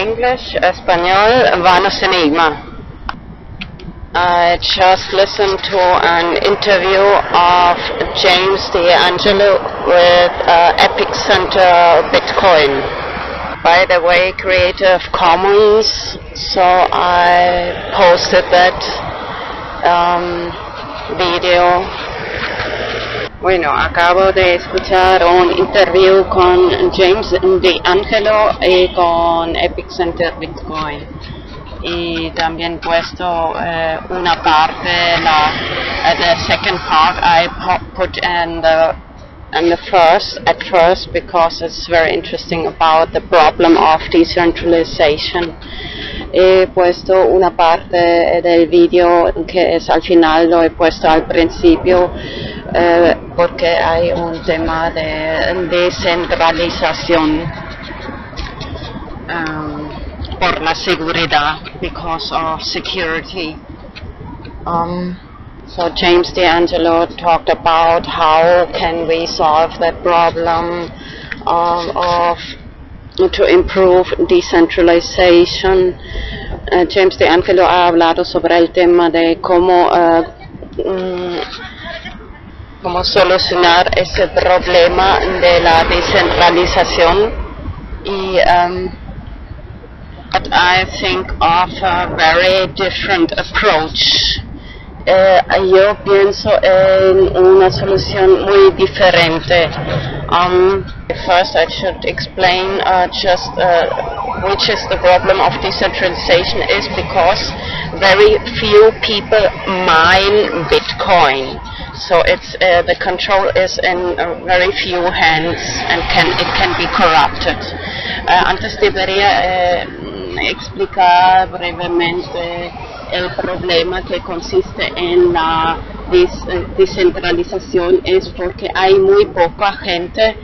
English, español, vanos enigma. I just listened to an interview of James D'Angelo with Epicenter Bitcoin. By the way, Creative Commons, so I posted that video. Bueno, acabo de escuchar un interview con James D'Angelo y con Epicenter Bitcoin. Y también puesto una parte, the second part I put in the first because it's very interesting about the problem of decentralization. He puesto una parte del video que es al final, lo he puesto al principio porque hay un tema de descentralización por la seguridad, because of security. So James D'Angelo talked about how can we solve that problem to improve decentralization. James D'Angelo ha hablado sobre el tema de cómo solucionar ese problema de la descentralización y but I think of a very different approach. Yo pienso en una solución muy diferente. First I should explain just which is the problem of decentralization is because very few people mine Bitcoin. So it's the control is in very few hands and it can be corrupted. Antes debería explicar brevemente el problema que consiste en la descentralización es porque hay muy poca gente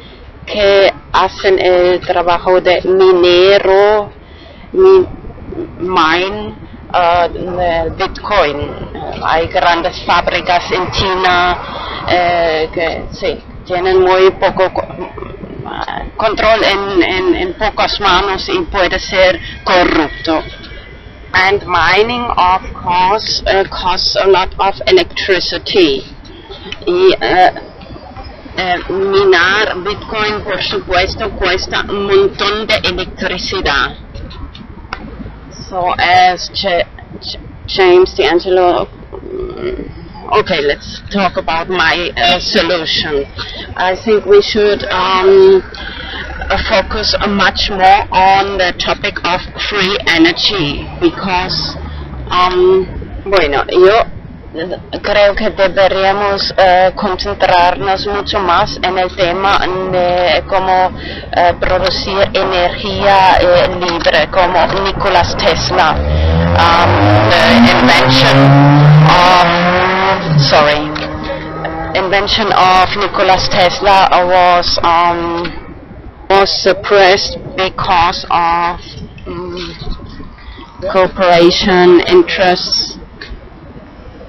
que hacen el trabajo de minero, mine Bitcoin. Hay grandes fábricas en China que sí, tienen muy poco control en pocas manos y puede ser corrupto. And mining, of course, costs a lot of electricity. Y minar Bitcoin, por supuesto, cuesta un montón de electricidad. So as James D'Angelo, okay, let's talk about my solution. I think we should focus much more on the topic of free energy because, bueno, yo creo que deberíamos concentrarnos mucho más en el tema de cómo producir energía libre, como Nikola Tesla, the invention of Nikola Tesla was suppressed because of corporation interests,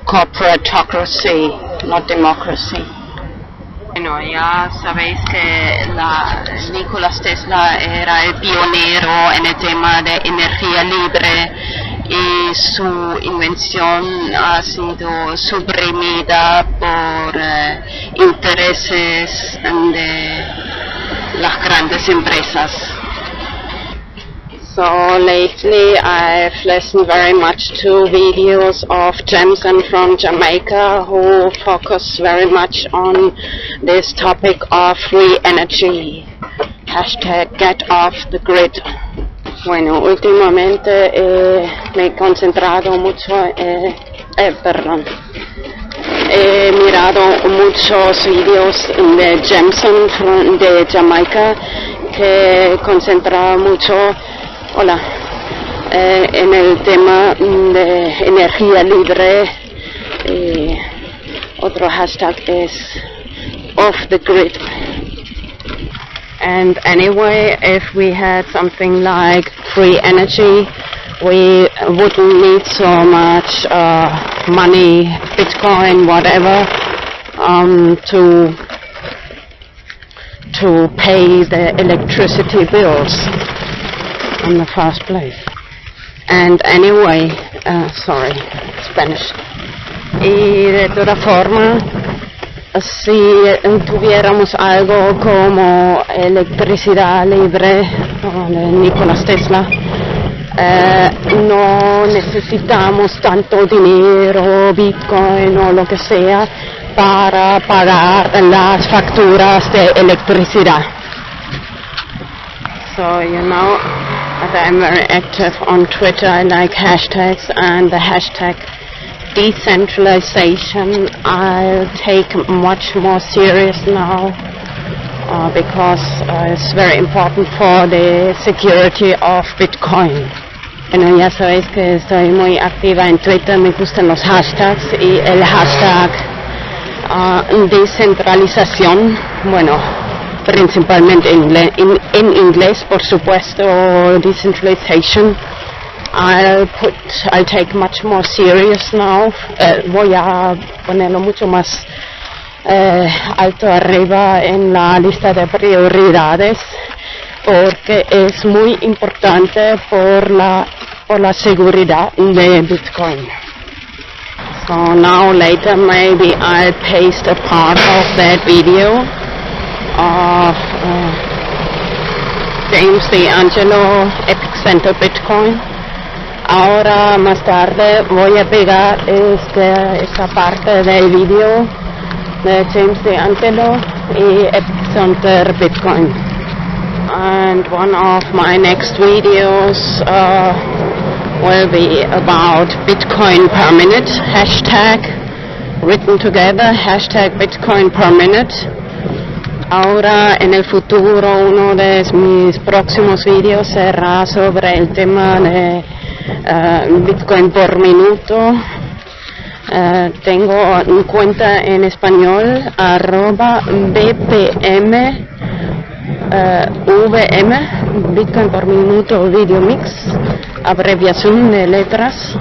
corporatocracy, not democracy. Bueno, ya sabéis que Nikola Tesla era el pionero en el tema de energía libre y su invención ha sido suprimida por intereses de las grandes empresas. So lately I've listened very much to videos of Jensen from Jamaica who focus very much on this topic of free energy. #get off the grid. Bueno, últimamente me he concentrado mucho, he mirado muchos videos de Jensen de Jamaica que concentra mucho en el tema de energía libre. Otro hashtag es off the grid. And anyway, if we had something like free energy, we wouldn't need so much money, Bitcoin, whatever, to pay the electricity bills. in the first place. And anyway, sorry, Spanish. Y de toda forma, si tuviéramos algo como electricidad libre de Nikola Tesla, no necesitamos tanto dinero, Bitcoin o lo que sea para pagar las facturas de electricidad. So, you know that I'm very active on Twitter. I like hashtags, and the hashtag decentralization I'll take much more serious now because it's very important for the security of Bitcoin. Bueno, ya sabéis que estoy muy activa en Twitter, me gustan los hashtags y el hashtag descentralización, bueno, principalmente en inglés, por supuesto, decentralization. I'll take much more serious now. Voy a ponerlo mucho más alto arriba en la lista de prioridades porque es muy importante por la seguridad de Bitcoin. So now later maybe I'll paste a part of that video of James D'Angelo Epicenter Bitcoin. Ahora más tarde voy a pegar esta parte del video de James D'Angelo y Epicenter Bitcoin. And one of my next videos will be about Bitcoin per minute, hashtag written together, hashtag Bitcoin per minute. Ahora en el futuro uno de mis próximos vídeos será sobre el tema de Bitcoin por minuto. Tengo una cuenta en español @bpm VM, Bitcoin por minuto VideoMix, abreviación de letras,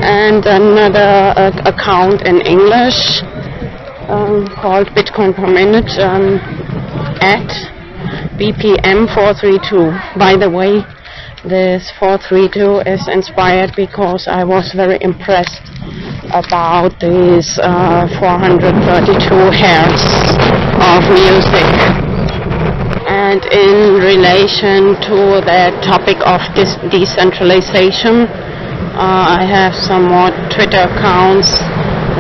and another account in English called Bitcoin per minute at BPM 432. By the way, this 432 is inspired because I was very impressed about these 432 hertz of music. And in relation to the topic of this decentralization, I have some more Twitter accounts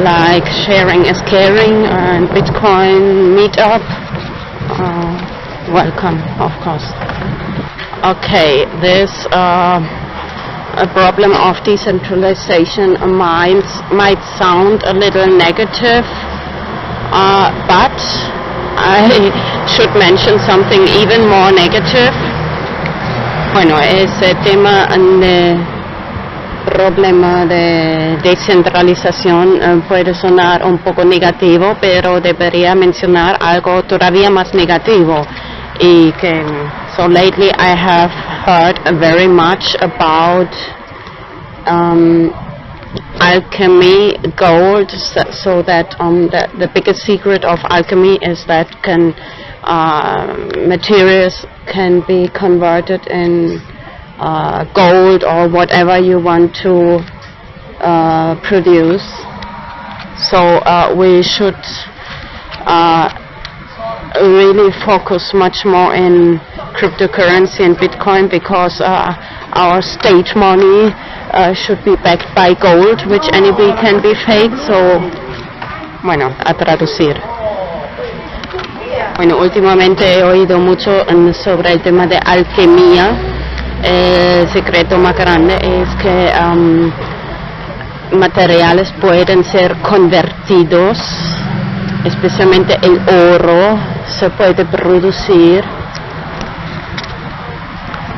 like Sharing is Caring and Bitcoin Meetup. Welcome, of course. Okay, this a problem of decentralization might sound a little negative, but I should mention something even more negative. Bueno, ese tema de problema de descentralización puede sonar un poco negativo, pero debería mencionar algo todavía más negativo. Y que, so lately I have heard very much about alchemy, gold, so that the biggest secret of alchemy is that materials can be converted in gold or whatever you want to produce. So we should really focus much more in cryptocurrency and Bitcoin, because our state money should be backed by gold, which anybody can be fake. So, bueno, a traducir. Bueno, últimamente he oído mucho sobre el tema de alquimia. El secreto más grande es que materiales pueden ser convertidos, especialmente el oro se puede producir.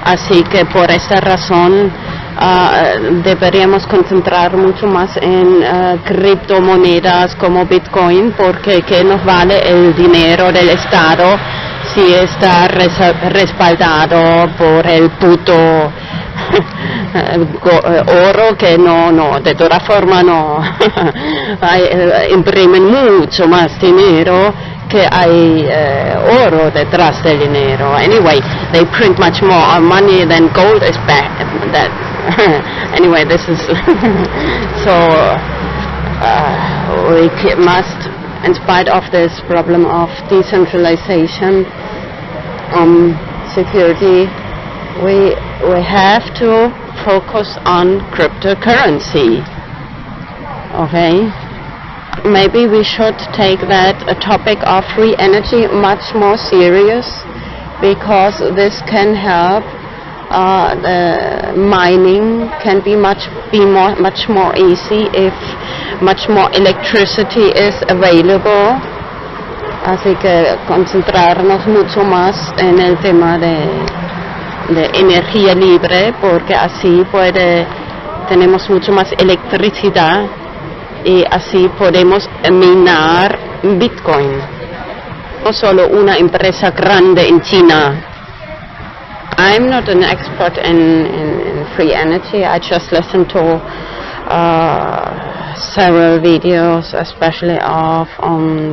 Así que por esta razón deberíamos concentrar mucho más en criptomonedas como Bitcoin, porque ¿qué nos vale el dinero del Estado si está respaldado por el puto oro, que no, de todas formas no imprimen mucho más dinero que hay oro detrás del dinero. Anyway, they print much more money than gold is back. That anyway, this is so we must, in spite of this problem of decentralization, security, we have to focus on cryptocurrency. Okay, maybe we should take that topic of free energy much more serious, because this can help. The mining can be much more easy if much more electricity is available. Así que concentrarnos mucho más en el tema de energía libre, porque así tenemos mucho más electricidad y así podemos minar Bitcoin. No solo una empresa grande en China. I'm not an expert in free energy. I just listen to several videos, especially of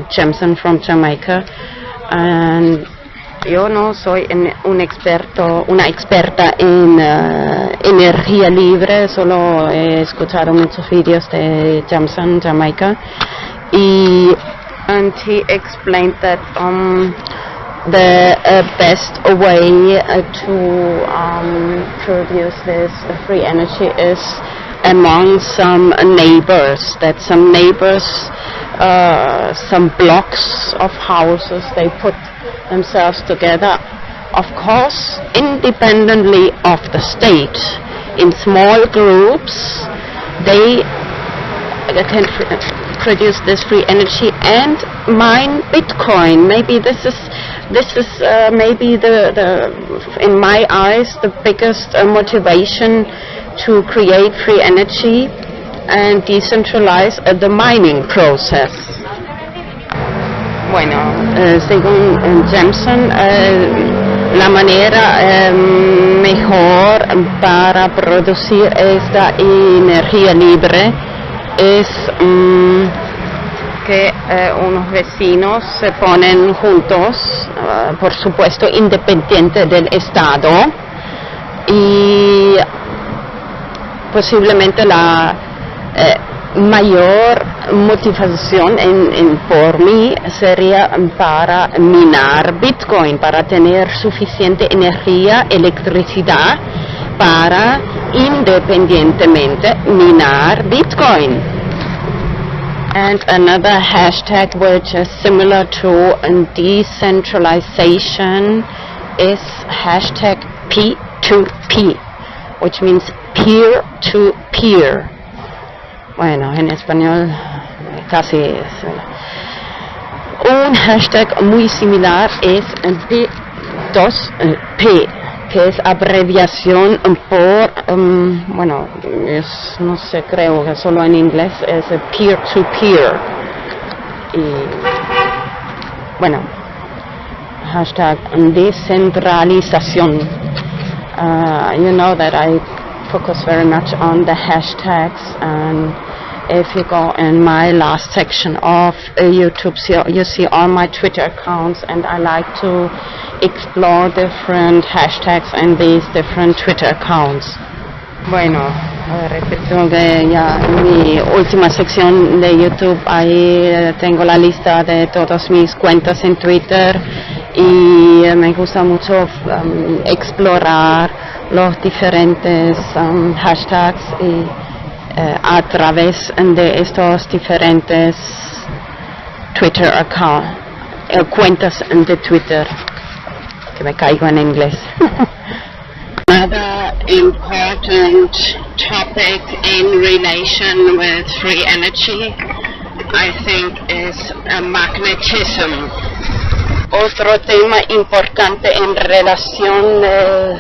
Jameson from Jamaica, and yo no soy una experta en energía libre, solo he escuchado muchos videos de Jameson, Jamaica, and he explained that the best way to produce this free energy is among some neighbors, that some neighbors, some blocks of houses, they put themselves together, of course, independently of the state, in small groups. They can produce this free energy and mine Bitcoin. Maybe this is maybe in my eyes the biggest motivation to create free energy and decentralize the mining process. Bueno, según Jameson, la manera mejor para producir esta energía libre es que unos vecinos se ponen juntos, por supuesto independiente del Estado, y posiblemente la mayor motivación por mí sería para minar Bitcoin, para tener suficiente energía, electricidad para independientemente minar Bitcoin. And another hashtag which is similar to decentralization is hashtag P2P, which means peer-to-peer. Bueno, en español casi es. Un hashtag muy similar es P2P, que es abreviación por, bueno, no sé, creo que solo en inglés es peer-to-peer. Y, bueno, hashtag descentralización. You know that I focus very much on the hashtags, and if you go in my last section of YouTube, you see all my Twitter accounts, and I like to explore different hashtags in these different Twitter accounts. Bueno, repito que ya en mi última sección de YouTube ahí tengo la lista de todas mis cuentas en Twitter, y me gusta mucho explorar los diferentes hashtags y a través de estos diferentes Twitter cuentas de Twitter, que me caigo en inglés. Another important topic in relation with free energy, I think, is magnetism. Otro tema importante en relación de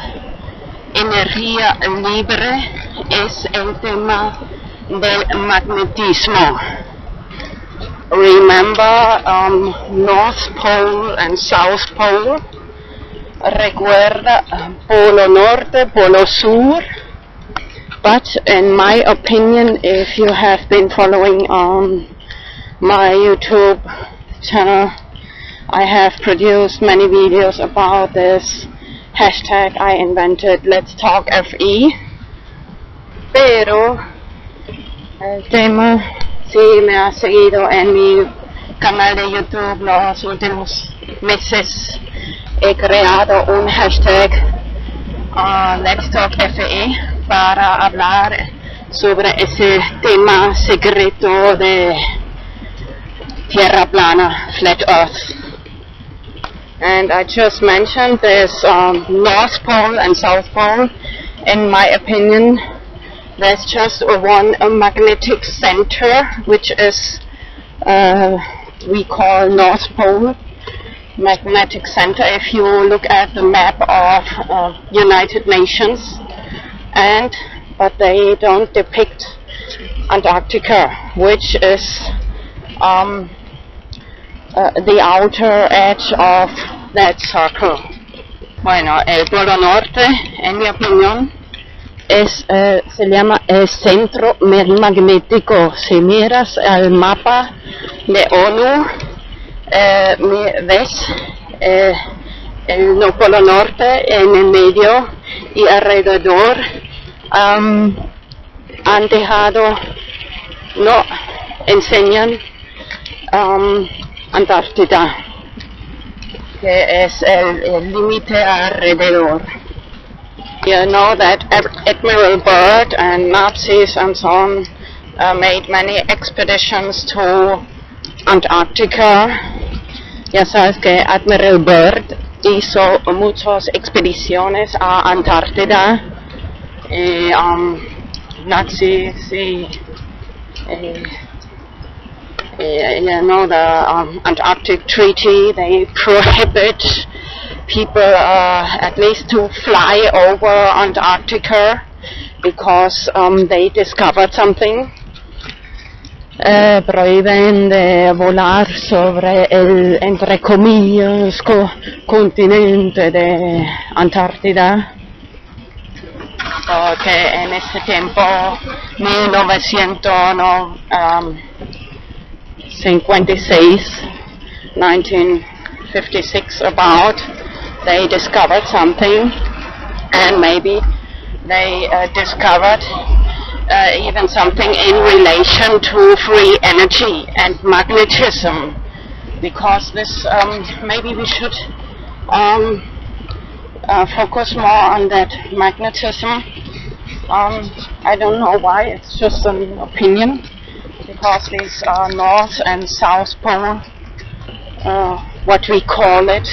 energía libre es el tema del magnetismo. Remember North Pole and South Pole? Recuerda Polo Norte, Polo Sur. But in my opinion, if you have been following on my YouTube channel, I have produced many videos about this hashtag I invented, Let's Talk FE. Pero el tema, si me ha seguido en mi canal de YouTube los últimos meses, he creado un hashtag Let's Talk FE para hablar sobre ese tema secreto de Tierra plana, flat Earth. And I just mentioned this North Pole and South Pole. In my opinion, there's just one magnetic center, which is we call North Pole magnetic center. If you look at the map of United Nations, but they don't depict Antarctica, which is the outer edge of that circle. Bueno, el polo norte, en mi opinión, se llama el centro magnético. Si miras el mapa de ONU, ves el polo norte en el medio y alrededor han dejado, no enseñan Antártida, que es el límite alrededor. You know that Admiral Byrd and Nazis and so on made many expeditions to Antarctica. Ya sabes que Admiral Byrd hizo muchas expediciones a Antártida. Nazis y you know, the Antarctic Treaty, they prohibit people at least to fly over Antarctica because they discovered something. Prohíben de volar sobre el, entre comillas, continente de Antártida. Porque en ese tiempo, 1956 about, they discovered something, and maybe they discovered even something in relation to free energy and magnetism, because this maybe we should focus more on that magnetism. I don't know why, it's just an opinion, because these North and South Pole, what we call it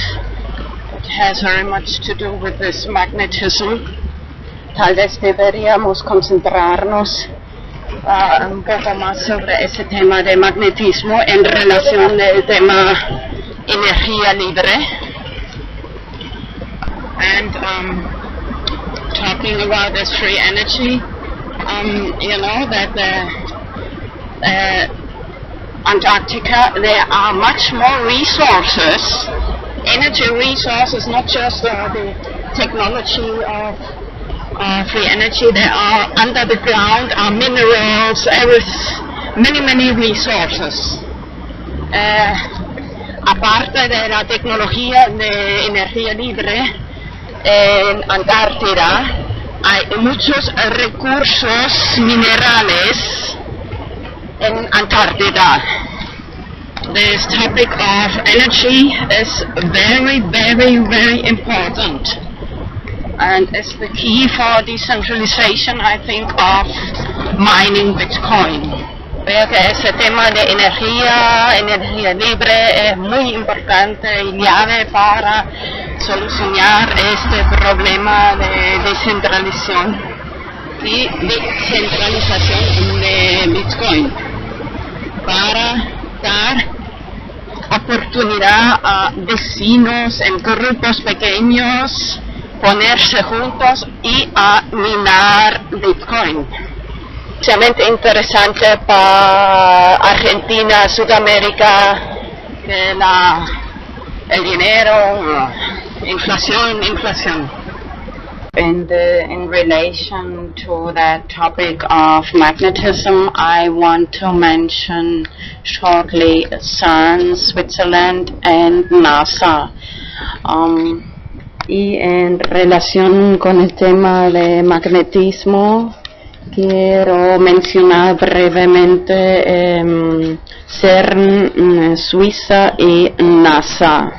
has very much to do with this magnetism. Tal vez deberíamos concentrarnos un poco más sobre ese tema de magnetismo en relación del tema energía libre. And talking about this free energy, you know that Antarctica, there are much more resources, energy resources, not just the technology of free energy. There are under the ground are minerals, many resources. Aparte de la tecnología de energía libre, en Antártida hay muchos recursos minerales in Antarctica. This topic of energy is very important, and it's the key for decentralization, I think, of mining Bitcoin. Veo que ese tema de energía libre es muy importante y llave para solucionar este problema de descentralización y descentralización de Bitcoin, para dar oportunidad a vecinos en grupos pequeños ponerse juntos y a minar Bitcoin. Especialmente interesante para Argentina, Sudamérica, que el dinero, inflación. in relation to that topic of magnetism, I want to mention shortly CERN, Switzerland, and NASA. Y en relación con el tema de magnetismo, quiero mencionar brevemente CERN, Suiza y NASA.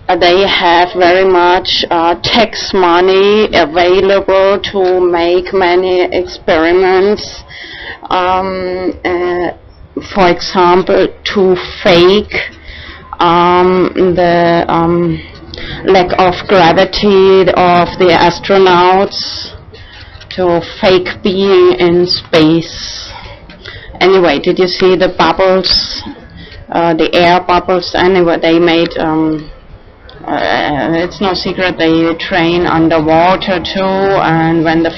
They have very much tax money available to make many experiments. For example, to fake the lack of gravity of the astronauts, to fake being in space. Anyway, did you see the bubbles, the air bubbles? Anyway, they made, it's no secret, they train underwater too, and when the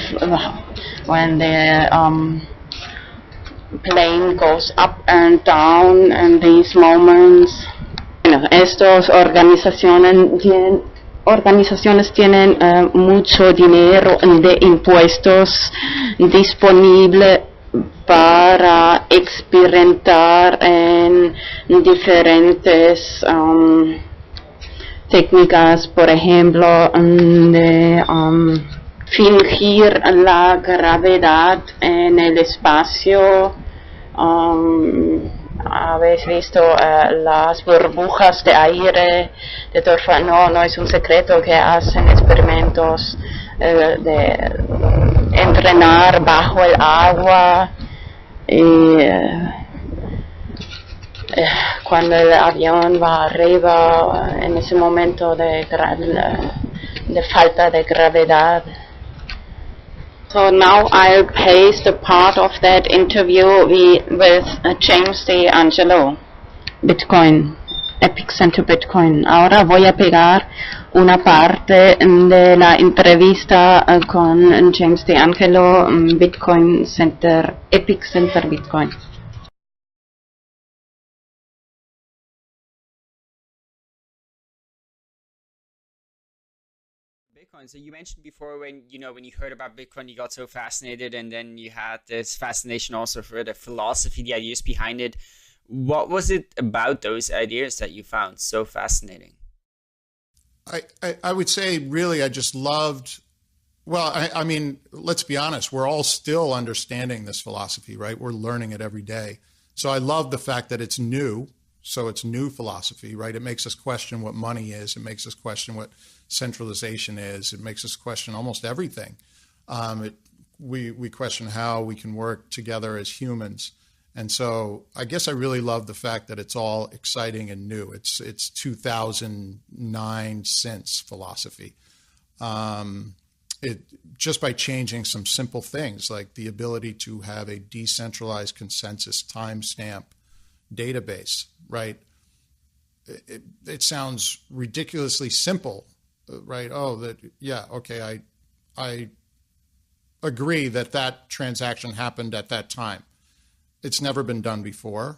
plane goes up and down in these moments, estas organizaciones tienen mucho dinero de impuestos disponible para experimentar en diferentes técnicas, por ejemplo, de fingir la gravedad en el espacio. Habéis visto las burbujas de aire, de no es un secreto que hacen experimentos de entrenar bajo el agua, y cuando el avión va arriba, en ese momento de falta de gravedad. So now I'll paste a part of that interview with James D'Angelo, Bitcoin, Epicenter Bitcoin. Ahora voy a pegar una parte de la entrevista con James D'Angelo, Bitcoin Center, Epicenter Bitcoin. Bitcoin. So you mentioned before when you heard about Bitcoin, you got so fascinated, and then you had this fascination also for the philosophy, the ideas behind it. What was it about those ideas that you found so fascinating? I would say really I just loved, well, I mean, let's be honest, we're all still understanding this philosophy, right? We're learning it every day. So I love the fact that it's new. So it's new philosophy, right? It makes us question what money is. It makes us question what centralization is. It makes us question almost everything. We question how we can work together as humans. And so I guess I really love the fact that it's all exciting and new. It's 2009 since philosophy. Just by changing some simple things like the ability to have a decentralized consensus timestamp database, right? It sounds ridiculously simple, right? Oh, that, yeah, okay, I agree that that transaction happened at that time. It's never been done before.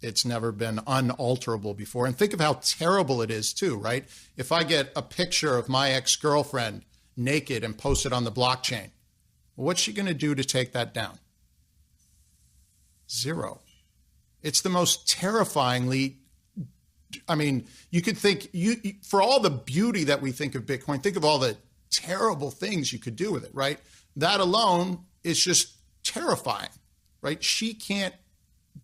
It's never been unalterable before. And think of how terrible it is too, right? If I get a picture of my ex-girlfriend naked and post it on the blockchain, what's she going to do to take that down? Zero. It's the most terrifyingly, I mean, you could think, for all the beauty that we think of Bitcoin, think of all the terrible things you could do with it, right? That alone is just terrifying, right? She can't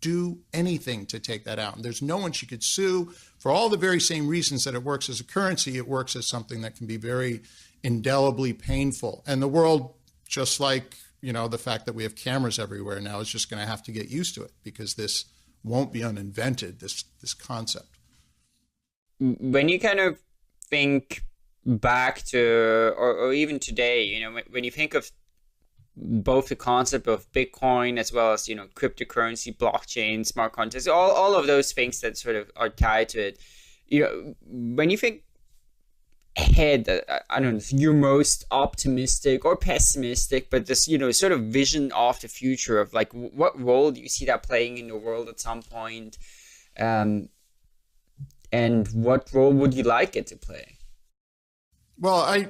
do anything to take that out. And there's no one she could sue for all the very same reasons that it works as a currency. It works as something that can be very indelibly painful. And the world, just like, the fact that we have cameras everywhere now, is just going to have to get used to it, because this won't be uninvented, this concept. When you kind of think back to, or even today, when you think of both the concept of Bitcoin as well as, cryptocurrency, blockchain, smart contracts, all of those things that sort of are tied to it, when you think ahead, I don't know, you're most optimistic or pessimistic, but this, sort of vision of the future of like, what role do you see that playing in the world at some point? And what role would you like it to play? Well, I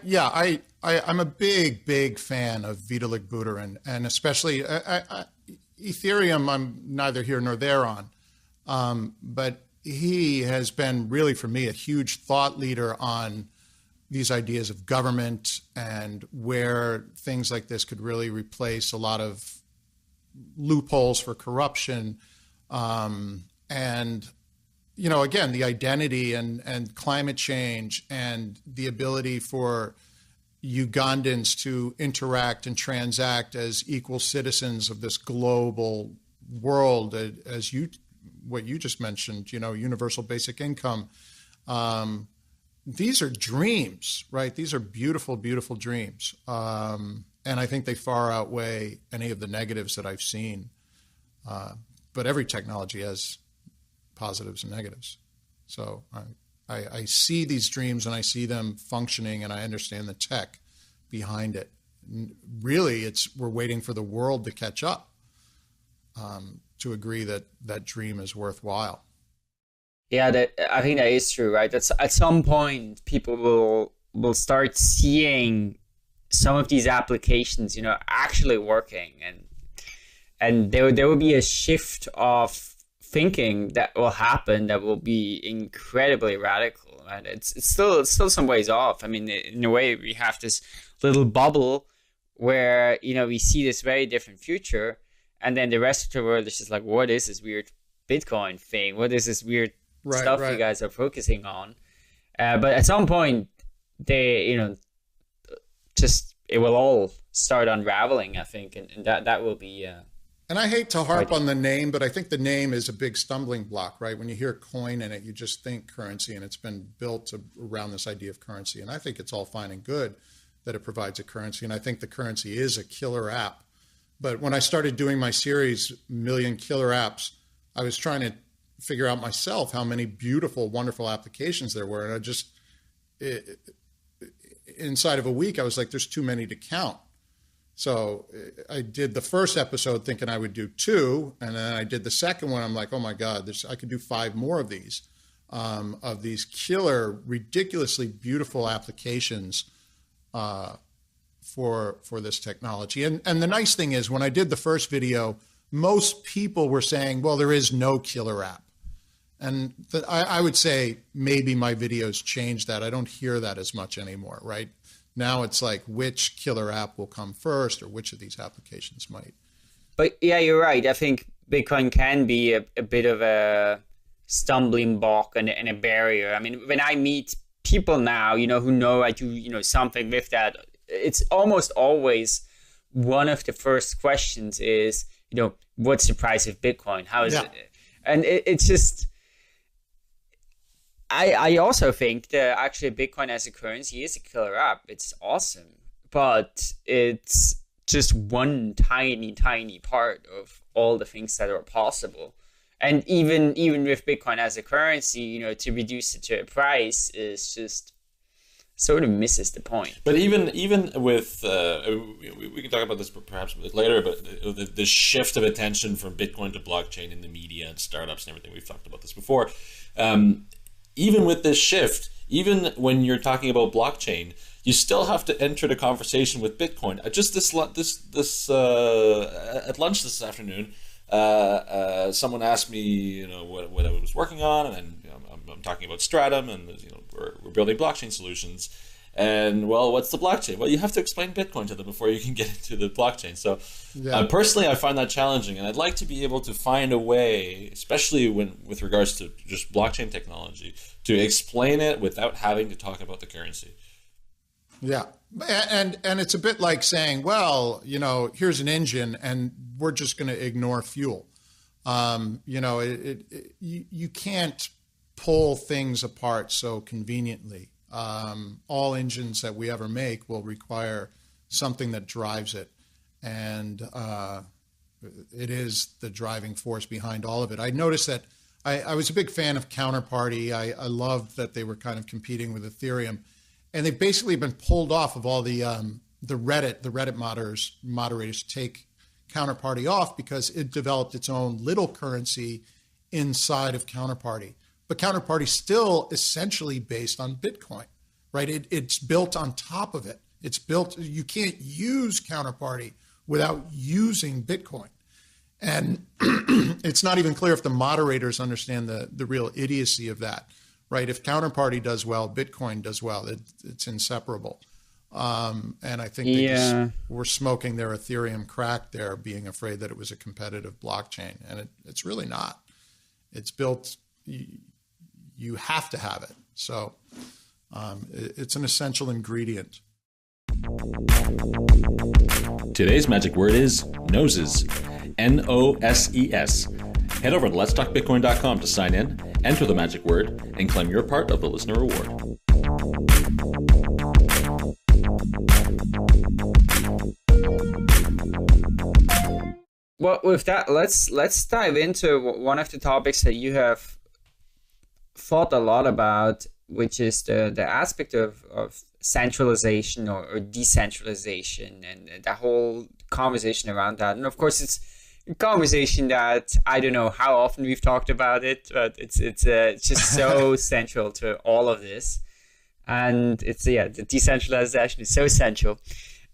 I'm a big fan of Vitalik Buterin, and especially Ethereum. I'm neither here nor there on, but he has been really, for me, a huge thought leader on these ideas of government and where things like this could really replace a lot of loopholes for corruption. And, you know, again, the identity and climate change and the ability for Ugandans to interact and transact as equal citizens of this global world, as what you just mentioned, you know, universal basic income. These are dreams, right? These are beautiful, beautiful dreams. And I think they far outweigh any of the negatives that I've seen. But every technology has positives and negatives. So I see these dreams and I see them functioning, and I understand the tech behind it. Really, we're waiting for the world to catch up to agree that that dream is worthwhile. Yeah, I think that is true, right? That's at some point people will start seeing some of these applications, you know, actually working, and there will be a shift of thinking that will happen that will be incredibly radical. And it's still some ways off. I mean, in a way, we have this little bubble where, you know, we see this very different future, and then the rest of the world is just like, what is this weird Bitcoin thing? What is this weird stuff you guys are focusing on? But at some point, they, you know, just it will all start unraveling, I think, and that will be. And I hate to harp on the name, but I think the name is a big stumbling block, right? When you hear coin in it, you just think currency, and it's been built around this idea of currency. And I think it's all fine and good that it provides a currency, and I think the currency is a killer app. But when I started doing my series, Million Killer Apps, I was trying to figure out myself how many beautiful, wonderful applications there were. And I just, inside of a week, I was like, there's too many to count. So I did the first episode thinking I would do 2. And then I did the second one. I'm like, oh my God, I could do 5 more of these killer, ridiculously beautiful applications for this technology. And the nice thing is, when I did the first video, most people were saying, well, there is no killer app. And I would say maybe my videos changed that. I don't hear that as much anymore, right? Now it's like, which killer app will come first, or which of these applications might. But yeah, you're right. I think Bitcoin can be a bit of a stumbling block and a barrier. I mean, when I meet people now, you know, who know I do, you know, something with that, it's almost always one of the first questions is, you know, what's the price of Bitcoin? How is it? And it's just, I also think that actually Bitcoin as a currency is a killer app. It's awesome, but it's just one tiny part of all the things that are possible. And even with Bitcoin as a currency, you know, to reduce it to a price is just sort of misses the point. But even with, we can talk about this perhaps a bit later, but the shift of attention from Bitcoin to blockchain in the media and startups and everything, we've talked about this before. Even with this shift, even when you're talking about blockchain, you still have to enter the conversation with Bitcoin. Just at lunch this afternoon, someone asked me, you know, what I was working on, and then, you know, I'm talking about Stratum, and, you know, we're building blockchain solutions. And, well, what's the blockchain? Well, you have to explain Bitcoin to them before you can get into the blockchain. So personally, I find that challenging, and I'd like to be able to find a way, especially with regards to just blockchain technology, to explain it without having to talk about the currency. Yeah. And it's a bit like saying, well, you know, here's an engine and we're just going to ignore fuel. You know, you can't pull things apart so conveniently. All engines that we ever make will require something that drives it. And it is the driving force behind all of it. I noticed that I was a big fan of Counterparty. I loved that they were kind of competing with Ethereum. And they've basically been pulled off of all the Reddit moderators take Counterparty off because it developed its own little currency inside of Counterparty. But Counterparty is still essentially based on Bitcoin, right? It's built on top of it. It's built, you can't use Counterparty without using Bitcoin. And it's not even clear if the moderators understand the real idiocy of that, right? If Counterparty does well, Bitcoin does well. It's inseparable. And I think they just were smoking their Ethereum crack there, being afraid that it was a competitive blockchain. And it's really not. It's built, you have to have it. So it's an essential ingredient. Today's magic word is noses. N-O-S-E-S. Head over to letstalkbitcoin.com to sign in, enter the magic word, and claim your part of the listener reward. Well, with that, let's dive into one of the topics that you have thought a lot about, which is the aspect of centralization or decentralization, and the whole conversation around that. And of course, it's a conversation that I don't know how often we've talked about it, but it's just so central to all of this. And the decentralization is so essential.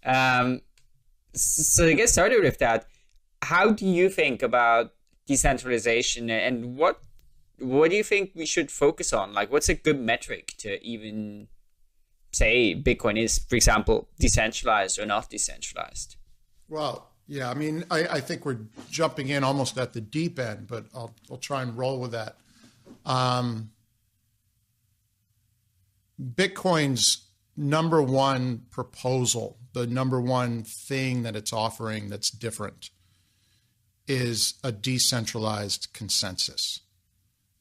So to get started with that, how do you think about decentralization, and what do you think we should focus on? Like, what's a good metric to even say Bitcoin is, for example, decentralized or not decentralized? Well, yeah, I mean, I think we're jumping in almost at the deep end, but I'll try and roll with that. Bitcoin's number one proposal, the number one thing that it's offering that's different, is a decentralized consensus.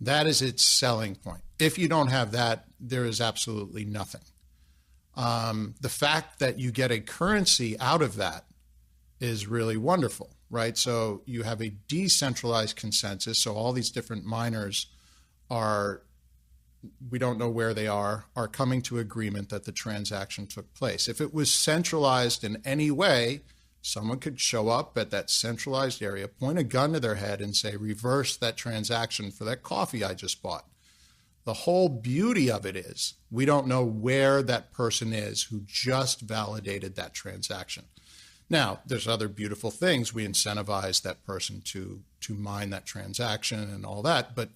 That is its selling point. If you don't have that, there is absolutely nothing. The fact that you get a currency out of that is really wonderful, right? So you have a decentralized consensus. So all these different miners are, we don't know where they are coming to agreement that the transaction took place. If it was centralized in any way, someone could show up at that centralized area, point a gun to their head and say, reverse that transaction for that coffee I just bought. The whole beauty of it is we don't know where that person is who just validated that transaction. Now, there's other beautiful things. We incentivize that person to mine that transaction and all that. But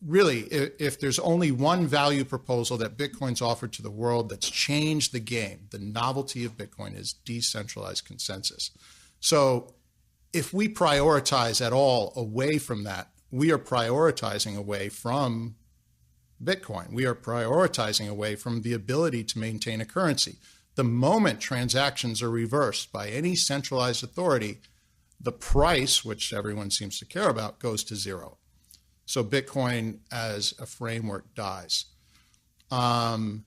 really, if there's only one value proposal that Bitcoin's offered to the world that's changed the game, the novelty of Bitcoin is decentralized consensus. So if we prioritize at all away from that, we are prioritizing away from Bitcoin. We are prioritizing away from the ability to maintain a currency. The moment transactions are reversed by any centralized authority, the price, which everyone seems to care about, goes to zero. So Bitcoin as a framework dies. Now,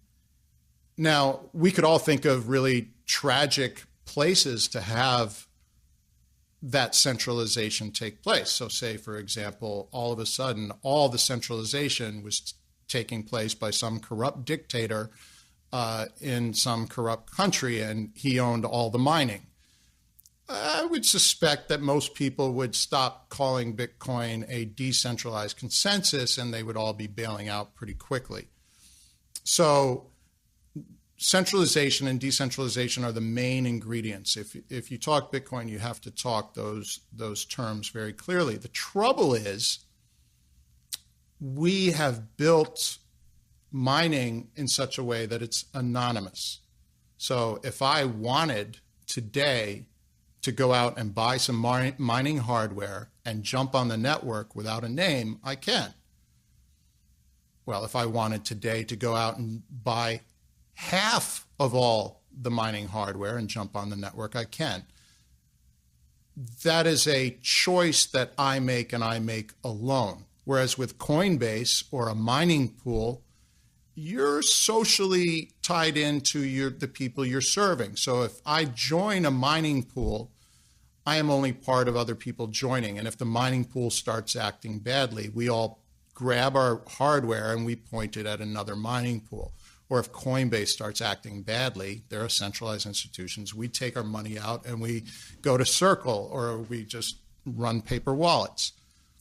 we could all think of really tragic places to have that centralization take place. So say, for example, all of a sudden, all the centralization was taking place by some corrupt dictator in some corrupt country, and he owned all the mining. I would suspect that most people would stop calling Bitcoin a decentralized consensus, and they would all be bailing out pretty quickly. So centralization and decentralization are the main ingredients. If you talk Bitcoin, you have to talk those terms very clearly. The trouble is we have built mining in such a way that it's anonymous. So if I wanted today to go out and buy some mining hardware and jump on the network without a name, I can. Well, if I wanted today to go out and buy half of all the mining hardware and jump on the network, I can. That is a choice that I make, and I make alone. Whereas with Coinbase or a mining pool, you're socially tied into the people you're serving. So if I join a mining pool, I am only part of other people joining. And if the mining pool starts acting badly, we all grab our hardware and we point it at another mining pool. Or if Coinbase starts acting badly, they're a centralized institutions, we take our money out and we go to Circle, or we just run paper wallets.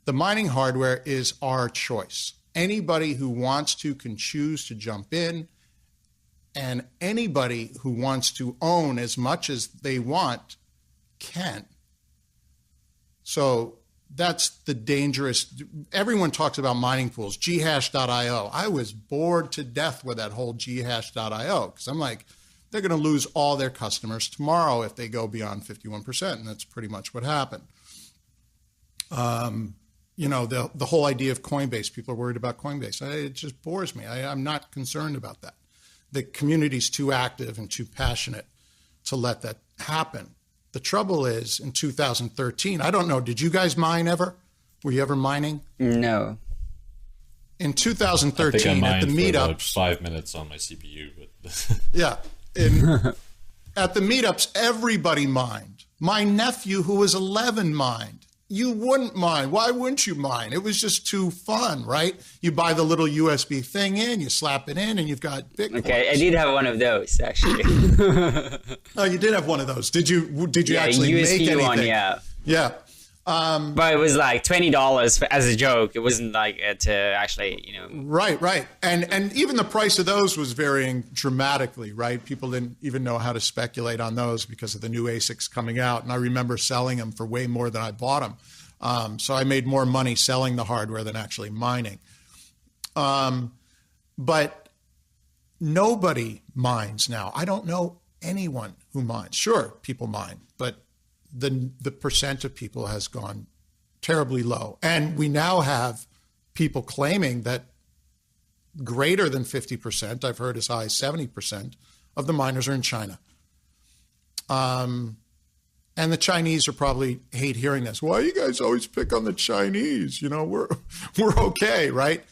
The mining hardware is our choice. Anybody who wants to can choose to jump in And anybody who wants to own as much as they want can. So that's the dangerous. Everyone talks about mining pools, ghash.io. I was bored to death with that whole ghash.io because I'm like, they're going to lose all their customers tomorrow if they go beyond 51%. And that's pretty much what happened. You know, the whole idea of Coinbase, people are worried about Coinbase. It just bores me. I'm not concerned about that. The community's too active and too passionate to let that happen. The trouble is in 2013, I don't know, did you guys mine ever? Were you ever mining? No. In 2013 at the meetups. About 5 minutes on my CPU. But yeah. At the meetups, everybody mined. My nephew, who was 11, mined. You wouldn't mine. Why wouldn't you mine? It was just too fun, right? You buy the little USB thing in, you slap it in, and you've got Bitcoin. Okay, I did have one of those actually. Oh, you did have one of those. Did you yeah, actually USB make anything? one, yeah. Yeah. But it was like $20 as a joke. It wasn't like to actually, you know. Right. And even the price of those was varying dramatically, right? People didn't even know how to speculate on those because of the new ASICs coming out. And I remember selling them for way more than I bought them. So I made more money selling the hardware than actually mining. But nobody mines now. I don't know anyone who mines. Sure, people mine, but the percent of people has gone terribly low. And we now have people claiming that greater than 50%, I've heard as high as 70% of the miners are in China. And the Chinese are probably hate hearing this. Why you guys always pick on the Chinese? You know, we're okay, right?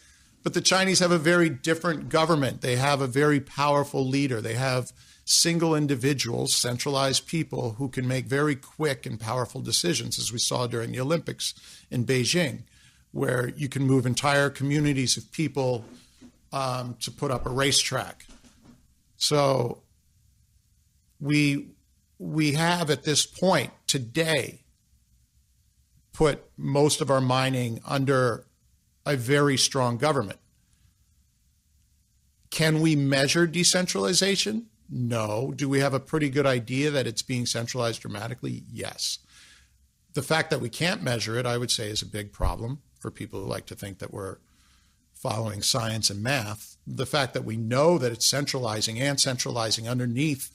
But the Chinese have a very different government. They have a very powerful leader. They have single individuals, centralized people who can make very quick and powerful decisions, as we saw during the Olympics in Beijing, where you can move entire communities of people to put up a racetrack. So we have at this point today put most of our mining under a very strong government. Can we measure decentralization? No. Do we have a pretty good idea that it's being centralized dramatically? Yes. The fact that we can't measure it, I would say, is a big problem for people who like to think that we're following science and math. The fact that we know that it's centralizing and centralizing underneath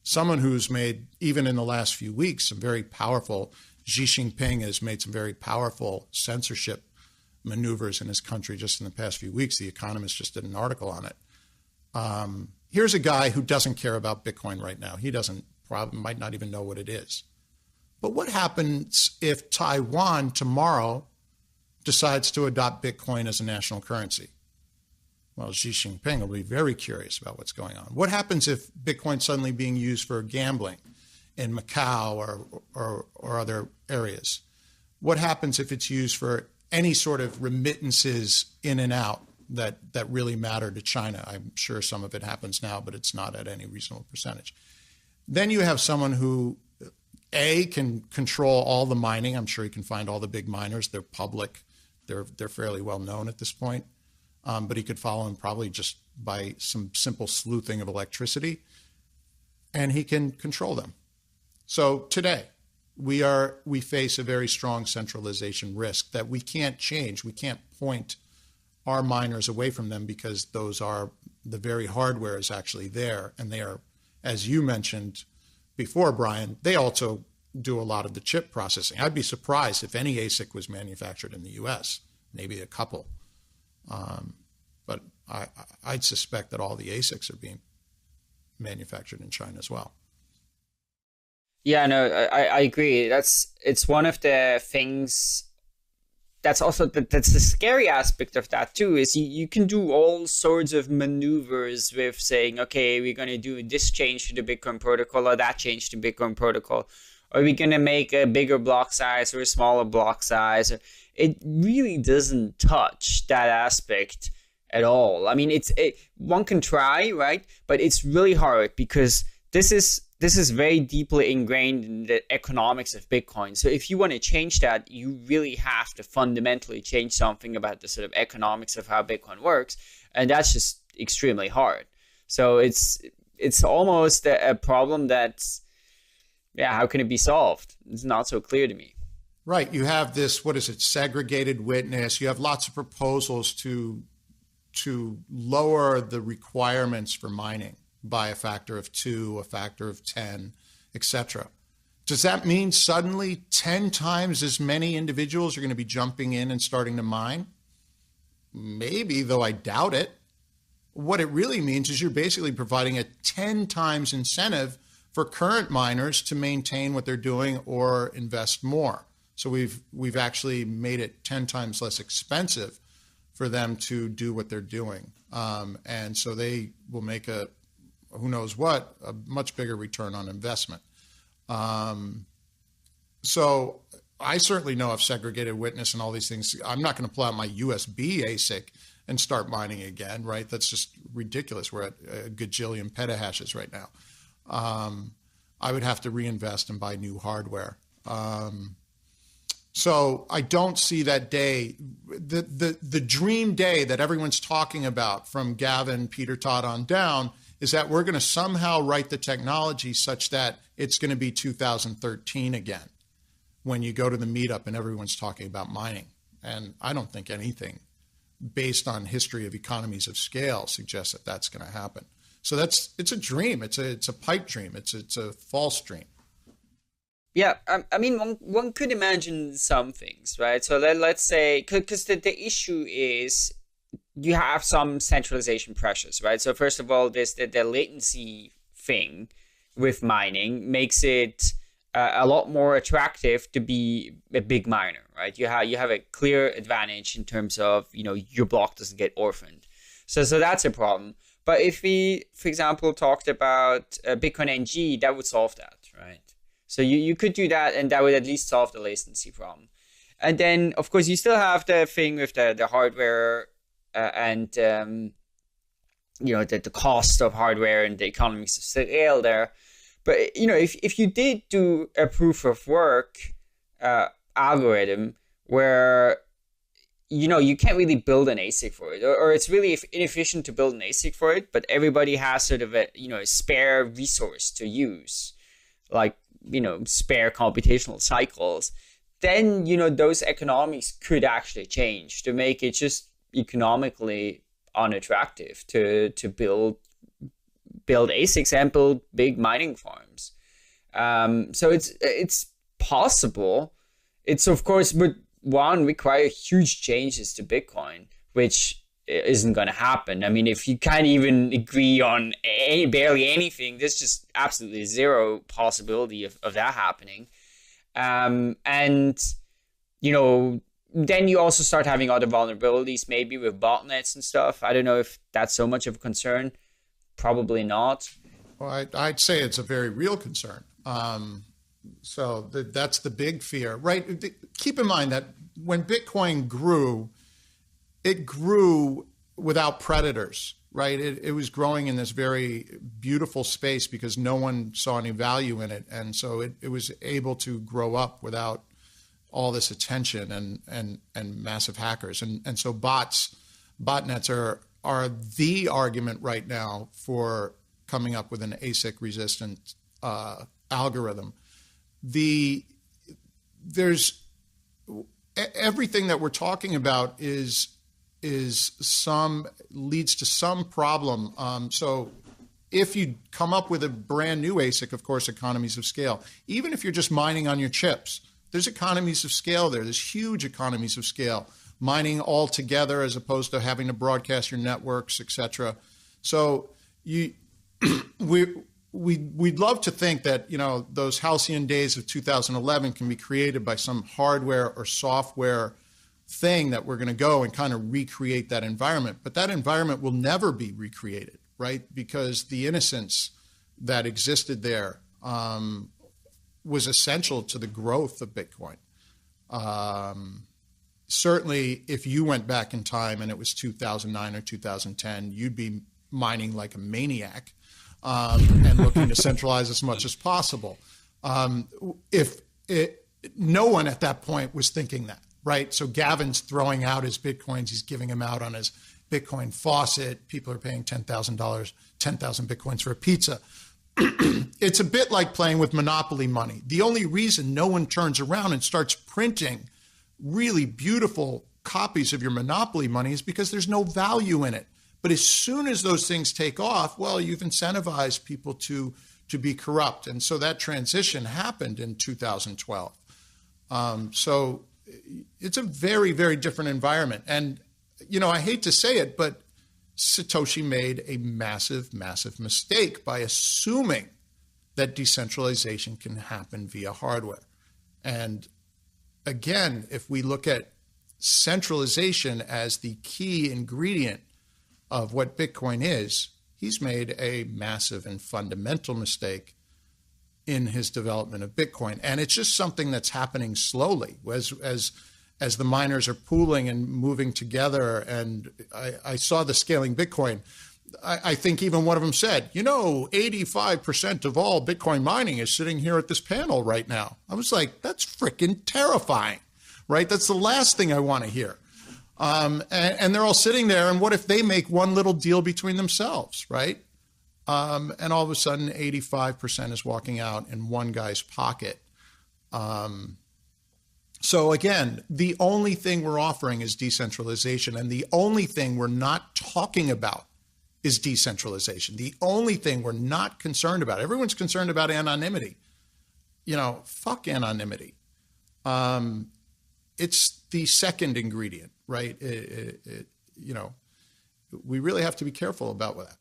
someone who's made, even in the last few weeks, some very powerful, Xi Jinping has made some very powerful censorship maneuvers in his country just in the past few weeks. The Economist just did an article on it. Here's a guy who doesn't care about Bitcoin right now. He might not even know what it is. But what happens if Taiwan tomorrow decides to adopt Bitcoin as a national currency? Well, Xi Jinping will be very curious about what's going on. What happens if Bitcoin's suddenly being used for gambling in Macau or other areas? What happens if it's used for any sort of remittances in and out that really matter to China? I'm sure some of it happens now, but it's not at any reasonable percentage. Then you have someone who, A, can control all the mining. I'm sure he can find all the big miners. They're public. They're fairly well known at this point. But he could follow them probably just by some simple sleuthing of electricity, and he can control them. So today, we face a very strong centralization risk that we can't change. We can't point our miners away from them because those are the very hardware is actually there. And they are, as you mentioned before, Brian, they also do a lot of the chip processing. I'd be surprised if any ASIC was manufactured in the US, maybe a couple. But I'd suspect that all the ASICs are being manufactured in China as well. Yeah, no, I agree. It's one of the things that's also that's the scary aspect of that too, is you can do all sorts of maneuvers with saying, okay, we're going to do this change to the Bitcoin protocol or that change to Bitcoin protocol. Are we going to make a bigger block size or a smaller block size? It really doesn't touch that aspect at all. I mean, one can try, right? But it's really hard because this is very deeply ingrained in the economics of Bitcoin. So if you want to change that, you really have to fundamentally change something about the sort of economics of how Bitcoin works. And that's just extremely hard. So it's almost a problem that's, yeah, how can it be solved? It's not so clear to me. Right. You have this, what is it, segregated witness. You have lots of proposals to lower the requirements for mining by a factor of 2, a factor of 10, etc. Does that mean suddenly 10 times as many individuals are going to be jumping in and starting to mine? Maybe, though I doubt it. What it really means is you're basically providing a 10 times incentive for current miners to maintain what they're doing or invest more. So we've actually made it 10 times less expensive for them to do what they're doing. And so they will make a much bigger return on investment. So I certainly know of segregated witness and all these things. I'm not going to pull out my USB ASIC and start mining again, right? That's just ridiculous. We're at a gajillion petahashes right now. I would have to reinvest and buy new hardware. So I don't see that day, the dream day that everyone's talking about from Gavin, Peter Todd on down, is that we're going to somehow write the technology such that it's going to be 2013 again when you go to the meetup and everyone's talking about mining. And I don't think anything based on history of economies of scale suggests that that's going to happen. So it's a dream. It's a pipe dream. It's a false dream. Yeah, I mean, one could imagine some things, right? So let's say, because the issue is you have some centralization pressures, right? So first of all, there's the latency thing with mining makes it a lot more attractive to be a big miner, right? You have a clear advantage in terms of, your block doesn't get orphaned. So that's a problem. But if we, for example, talked about Bitcoin NG, that would solve that, right? So you could do that, and that would at least solve the latency problem. And then, of course, you still have the thing with the hardware and the cost of hardware and the economies of scale there. But if you did do a proof of work algorithm where you can't really build an ASIC for it, or it's really inefficient to build an ASIC for it, but everybody has sort of a spare resource to use, like spare computational cycles, then those economics could actually change to make it just economically unattractive to build ASICs and build big mining farms. So it's possible. It's, of course, would require huge changes to Bitcoin, which isn't going to happen. I mean, if you can't even agree on barely anything, there's just absolutely zero possibility of that happening. And then you also start having other vulnerabilities, maybe with botnets and stuff. I don't know if that's so much of a concern. Probably not. Well, I'd say it's a very real concern. So that's the big fear, right? Keep in mind that when Bitcoin grew, it grew without predators, right? It was growing in this very beautiful space because no one saw any value in it. And so it was able to grow up without all this attention and massive hackers. And so botnets are the argument right now for coming up with an ASIC resistant algorithm. There's everything that we're talking about leads to some problem. So if you come up with a brand new ASIC, of course, economies of scale. Even if you're just mining on your chips, there's economies of scale there. There's huge economies of scale. Mining all together as opposed to having to broadcast your networks, etc. So we'd love to think that those halcyon days of 2011 can be created by some hardware or software thing that we're going to go and kind of recreate that environment. But that environment will never be recreated, right? Because the innocence that existed there was essential to the growth of Bitcoin. Certainly, if you went back in time and it was 2009 or 2010, you'd be mining like a maniac and looking to centralize as much as possible. No one at that point was thinking that, right? So Gavin's throwing out his Bitcoins. He's giving them out on his Bitcoin faucet. People are paying $10,000, 10,000 Bitcoins for a pizza. It's a bit like playing with monopoly money. The only reason no one turns around and starts printing really beautiful copies of your monopoly money is because there's no value in it. But as soon as those things take off, well, you've incentivized people to be corrupt. And so that transition happened in 2012. So it's a very, very different environment. And, you know, I hate to say it, but Satoshi made a massive, massive mistake by assuming that decentralization can happen via hardware. And again, if we look at centralization as the key ingredient of what Bitcoin is, he's made a massive and fundamental mistake in his development of Bitcoin. And it's just something that's happening slowly as the miners are pooling and moving together. And I saw the Scaling Bitcoin. I think even one of them said, you know, 85% of all Bitcoin mining is sitting here at this panel right now. I was like, that's freaking terrifying, right? That's the last thing I want to hear. And they're all sitting there. And what if they make one little deal between themselves, right? And all of a sudden, 85% is walking out in one guy's pocket. So again, the only thing we're offering is decentralization. And the only thing we're not talking about is decentralization. The only thing we're not concerned about, everyone's concerned about anonymity. You know, fuck anonymity. It's the second ingredient, right? You know, we really have to be careful about that.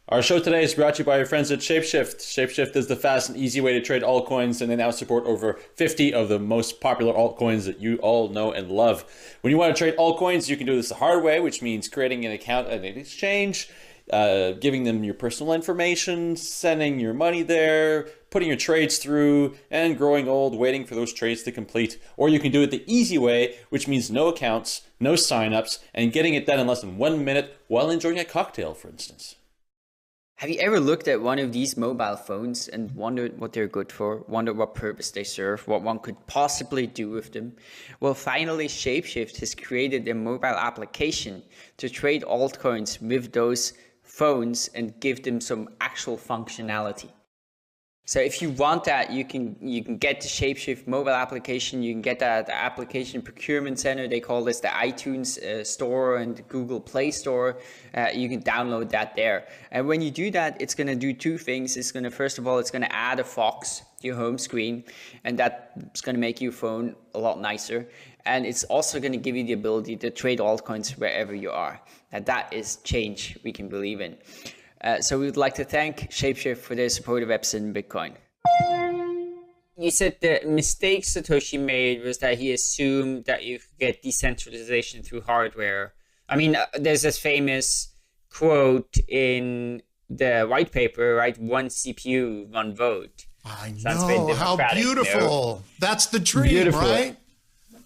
Our show today is brought to you by our friends at Shapeshift. Shapeshift is the fast and easy way to trade altcoins, and they now support over 50 of the most popular altcoins that you all know and love. When you want to trade altcoins, you can do this the hard way, which means creating an account at an exchange, giving them your personal information, sending your money there, putting your trades through, and growing old, waiting for those trades to complete. Or you can do it the easy way, which means no accounts, no signups, and getting it done in less than 1 minute while enjoying a cocktail, for instance. Have you ever looked at one of these mobile phones and wondered what they're good for, wondered what purpose they serve, what one could possibly do with them? Well, finally, Shapeshift has created a mobile application to trade altcoins with those phones and give them some actual functionality. So if you want that, you can get the Shapeshift mobile application. You can get that the application procurement center. They call this the iTunes store and the Google Play Store. You can download that there. And when you do that, it's going to do two things. It's going to, first of all, it's going to add a Fox to your home screen, and that's going to make your phone a lot nicer. And it's also going to give you the ability to trade altcoins wherever you are. And that is change we can believe in. So we would like to thank Shapeshift for their support of Epson and Bitcoin. You said the mistake Satoshi made was that he assumed that you could get decentralization through hardware. I mean, there's this famous quote in the white paper, right? One CPU, one vote. I know, how beautiful. No? That's the dream, beautiful. Right?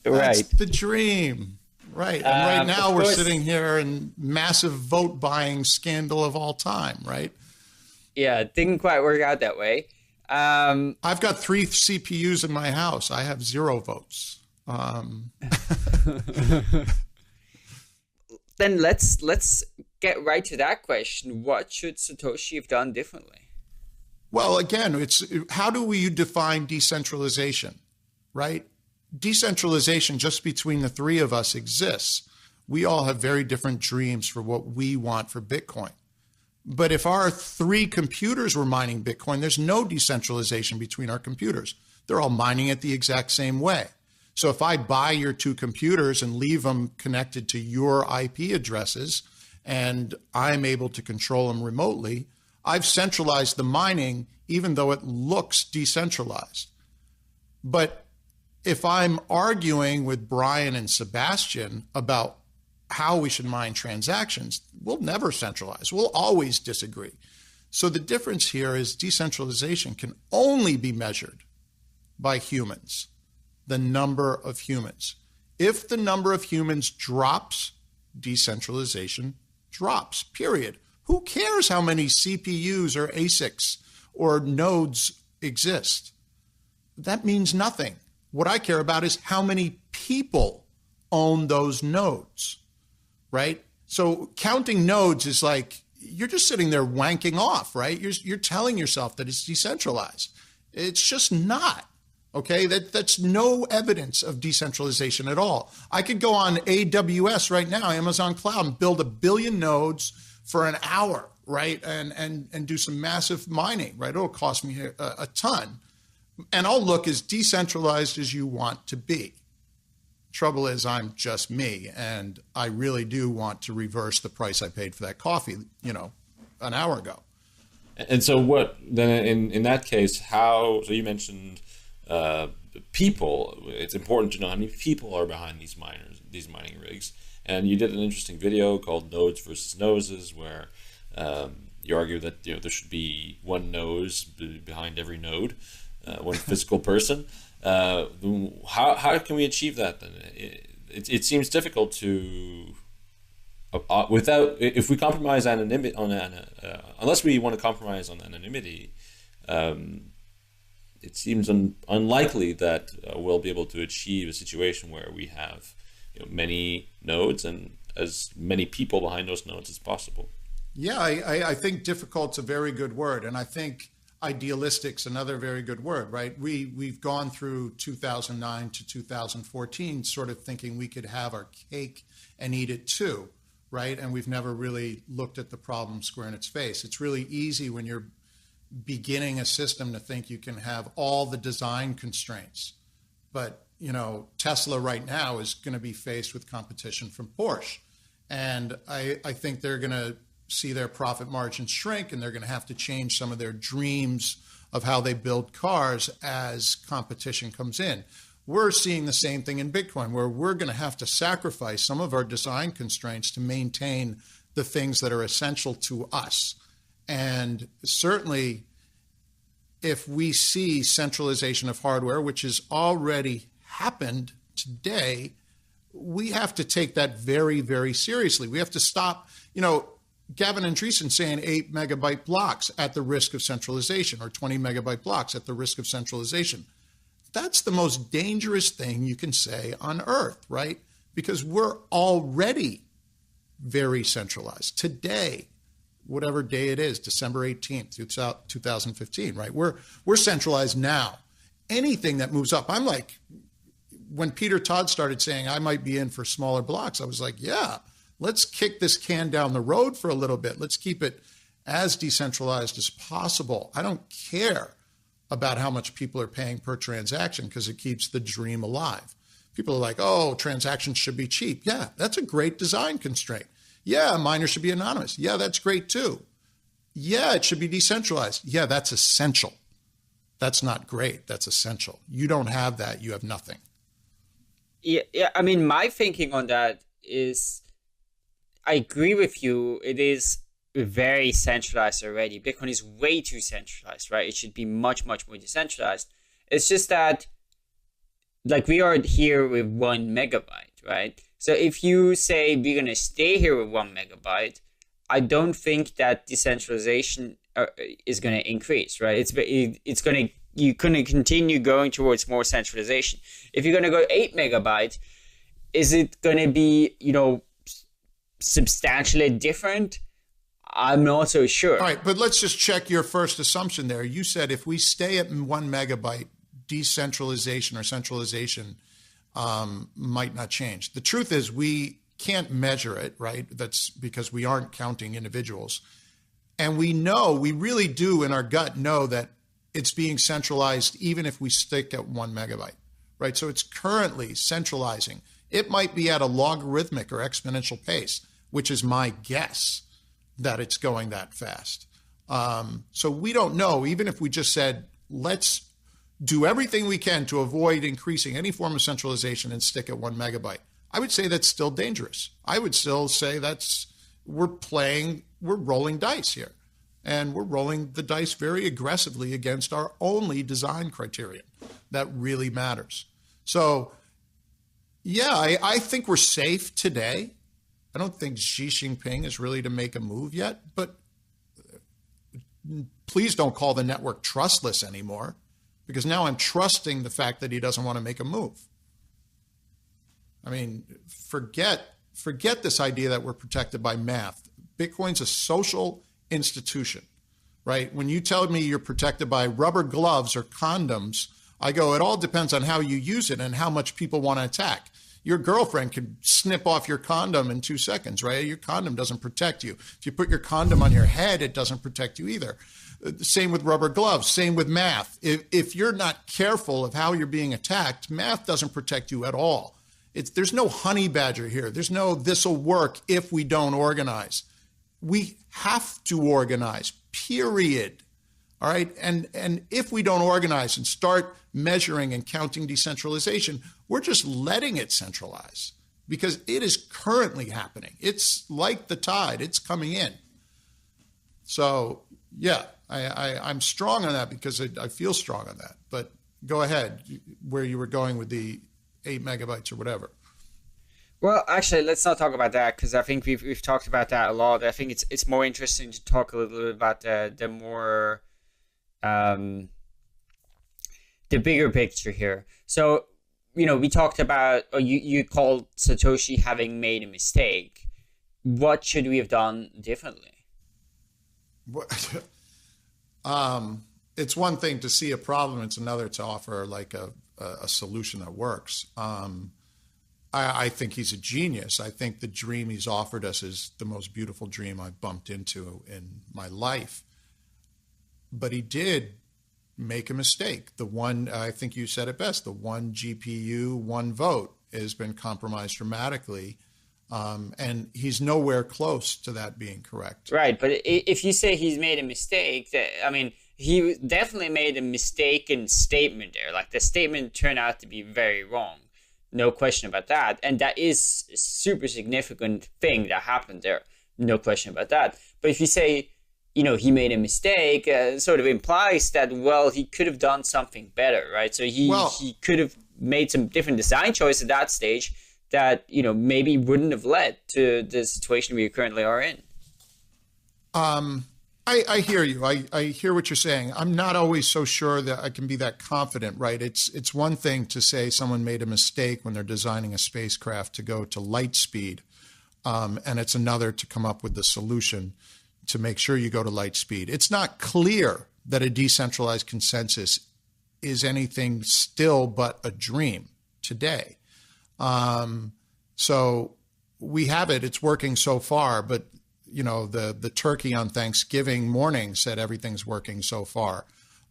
Right. That's the dream. Right. And right now we're sitting here in massive vote buying scandal of all time, right? Yeah, it didn't quite work out that way. I've got 3 CPUs in my house. I have 0 votes. Then let's get right to that question. What should Satoshi have done differently? Well, again, it's how do we define decentralization, right? Decentralization just between the 3 of us exists. We all have very different dreams for what we want for Bitcoin. But if our 3 computers were mining Bitcoin, there's no decentralization between our computers. They're all mining it the exact same way. So if I buy your 2 computers and leave them connected to your IP addresses and I'm able to control them remotely, I've centralized the mining even though it looks decentralized. But if I'm arguing with Brian and Sebastian about how we should mine transactions, we'll never centralize. We'll always disagree. So the difference here is decentralization can only be measured by humans, the number of humans. If the number of humans drops, decentralization drops, period. Who cares how many CPUs or ASICs or nodes exist? That means nothing. What I care about is how many people own those nodes. right? So counting nodes is like, you're just sitting there wanking off, right? You're telling yourself that it's decentralized. It's just not, okay? That's no evidence of decentralization at all. I could go on AWS right now, Amazon Cloud, and build 1 billion nodes for an hour, right? And do some massive mining, right? It'll cost me a ton. And I'll look as decentralized as you want to be. Trouble is, I'm just me, and I really do want to reverse the price I paid for that coffee, an hour ago. And so what, then in that case, so you mentioned people. It's important to know how many people are behind these mining rigs. And you did an interesting video called Nodes versus Noses, where you argue that there should be one nose behind every node, one physical person. How can we achieve that then? It seems difficult to if we compromise anonymity unless we want to compromise on anonymity. It seems unlikely that we'll be able to achieve a situation where we have many nodes and as many people behind those nodes as possible. Yeah, I think difficult's a very good word, and I think idealistic's another very good word, right? We've gone through 2009 to 2014 sort of thinking we could have our cake and eat it too, right? And we've never really looked at the problem square in its face. It's really easy when you're beginning a system to think you can have all the design constraints. But, Tesla right now is going to be faced with competition from Porsche. And I think they're going to see their profit margins shrink, and they're going to have to change some of their dreams of how they build cars as competition comes in. We're seeing the same thing in Bitcoin, where we're going to have to sacrifice some of our design constraints to maintain the things that are essential to us. And certainly, if we see centralization of hardware, which has already happened today, we have to take that very, very seriously. We have to stop, Gavin Andreessen saying 8 megabyte blocks at the risk of centralization, or 20 megabyte blocks at the risk of centralization. That's the most dangerous thing you can say on earth, right? Because we're already very centralized. Today, whatever day it is, December 18th, 2015, right? We're centralized now. Anything that moves up, I'm like, when Peter Todd started saying I might be in for smaller blocks, I was like, yeah, let's kick this can down the road for a little bit. Let's keep it as decentralized as possible. I don't care about how much people are paying per transaction because it keeps the dream alive. People are like, oh, transactions should be cheap. Yeah, that's a great design constraint. Yeah, miners should be anonymous. Yeah, that's great too. Yeah, it should be decentralized. Yeah, that's essential. That's not great. That's essential. You don't have that. You have nothing. Yeah. I mean, my thinking on that is, I agree with you. It is very centralized already. Bitcoin is way too centralized, right? It should be much, much more decentralized. It's just that, like, we are here with 1 megabyte, right? So if you say we're going to stay here with 1 megabyte, I don't think that decentralization is going to increase, right? It's going to, you're going to continue going towards more centralization. If you're going to go 8 megabyte, is it going to be, substantially different? I'm not so sure. All right, but let's just check your first assumption there. You said if we stay at 1 megabyte, decentralization or centralization might not change. The truth is we can't measure it, right? That's because we aren't counting individuals. And we really do in our gut know that it's being centralized even if we stick at 1 megabyte, right? So it's currently centralizing. It might be at a logarithmic or exponential pace, which is my guess that it's going that fast. So we don't know, even if we just said, let's do everything we can to avoid increasing any form of centralization and stick at 1 megabyte. I would say that's still dangerous. I would still say we're rolling dice here. And we're rolling the dice very aggressively against our only design criterion that really matters. So, yeah, I think we're safe today. I don't think Xi Jinping is really to make a move yet, but please don't call the network trustless anymore, because now I'm trusting the fact that he doesn't want to make a move. I mean, forget forget this idea that we're protected by math. Bitcoin's a social institution, right? When you tell me you're protected by rubber gloves or condoms, I go, it all depends on how you use it and how much people want to attack. Your girlfriend could snip off your condom in 2 seconds, right? Your condom doesn't protect you. If you put your condom on your head, it doesn't protect you either. Same with rubber gloves, same with math. If you're not careful of how you're being attacked, math doesn't protect you at all. There's no honey badger here. There's no this'll work if we don't organize. We have to organize, period. All right. And if we don't organize and start measuring and counting decentralization, we're just letting it centralize because it is currently happening. It's like the tide, it's coming in. So yeah, I'm strong on that because I feel strong on that. But go ahead, where you were going with the 8 megabytes or whatever. Well, actually, let's not talk about that because I think we've talked about that a lot. I think it's more interesting to talk a little bit about the more the bigger picture here. So, we talked about, or you called Satoshi having made a mistake. What should we have done differently? It's one thing to see a problem. It's another to offer like a solution that works. I think he's a genius. I think the dream he's offered us is the most beautiful dream I've bumped into in my life. But he did make a mistake. The one, I think you said it best, the one GPU, one vote has been compromised dramatically. And he's nowhere close to that being correct. Right. But if you say he's made a mistake, he definitely made a mistaken statement there. Like the statement turned out to be very wrong. No question about that. And that is a super significant thing that happened there. No question about that. But if you say, he made a mistake, sort of implies that, well, he could have done something better, right? So he could have made some different design choice at that stage that, maybe wouldn't have led to the situation we currently are in. I hear you. I hear what you're saying. I'm not always so sure that I can be that confident, right? It's one thing to say someone made a mistake when they're designing a spacecraft to go to light speed. And it's another to come up with the solution to make sure you go to light speed. It's not clear that a decentralized consensus is anything still but a dream today. So we have it. It's working so far, but the turkey on Thanksgiving morning said everything's working so far.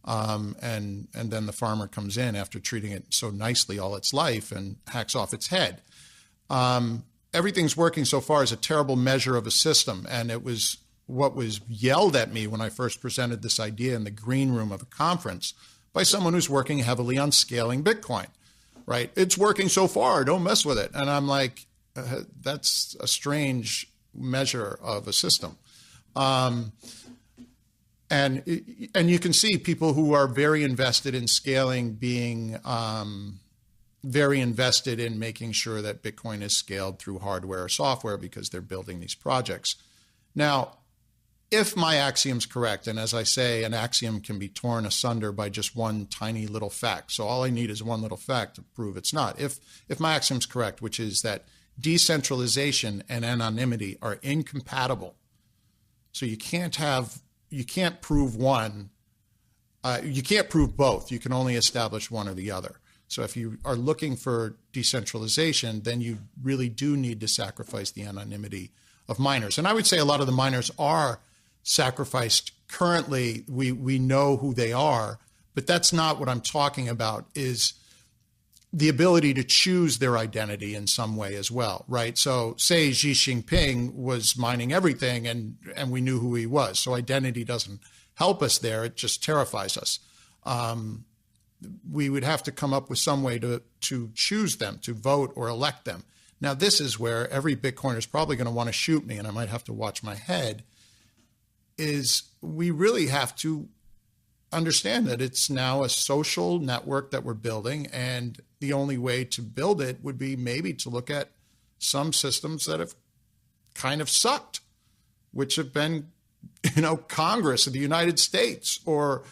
And then the farmer comes in after treating it so nicely all its life and hacks off its head. Everything's working so far is a terrible measure of a system. And it was what was yelled at me when I first presented this idea in the green room of a conference by someone who's working heavily on scaling Bitcoin, right? It's working so far, don't mess with it. And I'm like, that's a strange measure of a system. And you can see people who are very invested in scaling being very invested in making sure that Bitcoin is scaled through hardware or software because they're building these projects. Now, if my axiom's correct, and as I say, an axiom can be torn asunder by just one tiny little fact. So all I need is one little fact to prove it's not. If my axiom's correct, which is that decentralization and anonymity are incompatible. So you can't prove one, you can't prove both. You can only establish one or the other. So if you are looking for decentralization, then you really do need to sacrifice the anonymity of miners. And I would say a lot of the miners are sacrificed currently. We know who they are, but that's not what I'm talking about, is the ability to choose their identity in some way as well, right? So say Xi Jinping was mining everything and we knew who he was. So identity doesn't help us there. It just terrifies us. We would have to come up with some way to choose them, to vote or elect them. Now, this is where every Bitcoiner is probably going to want to shoot me, and I might have to watch my head, is we really have to understand that it's now a social network that we're building, and the only way to build it would be maybe to look at some systems that have kind of sucked, which have been, Congress of the United States or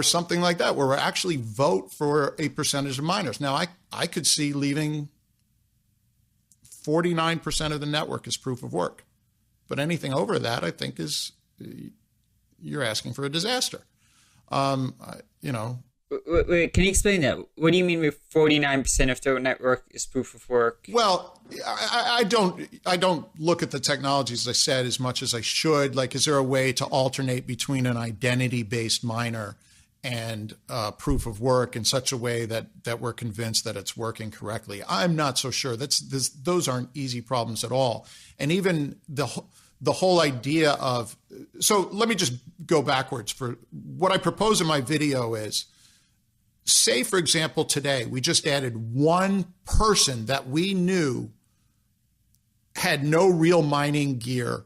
something like that, where we actually vote for a percentage of miners. Now, I could see leaving 49% of the network is proof of work. But anything over that, I think, is you're asking for a disaster. You know. Wait, can you explain that? What do you mean with 49% of the network is proof of work? Well, I don't look at the technologies, as I said, as much as I should. Like, is there a way to alternate between an identity-based miner and proof of work in such a way that we're convinced that it's working correctly? I'm not so sure. Those aren't easy problems at all. And even the whole idea of, so let me just go backwards. For what I propose in my video is, say, for example, today, we just added one person that we knew had no real mining gear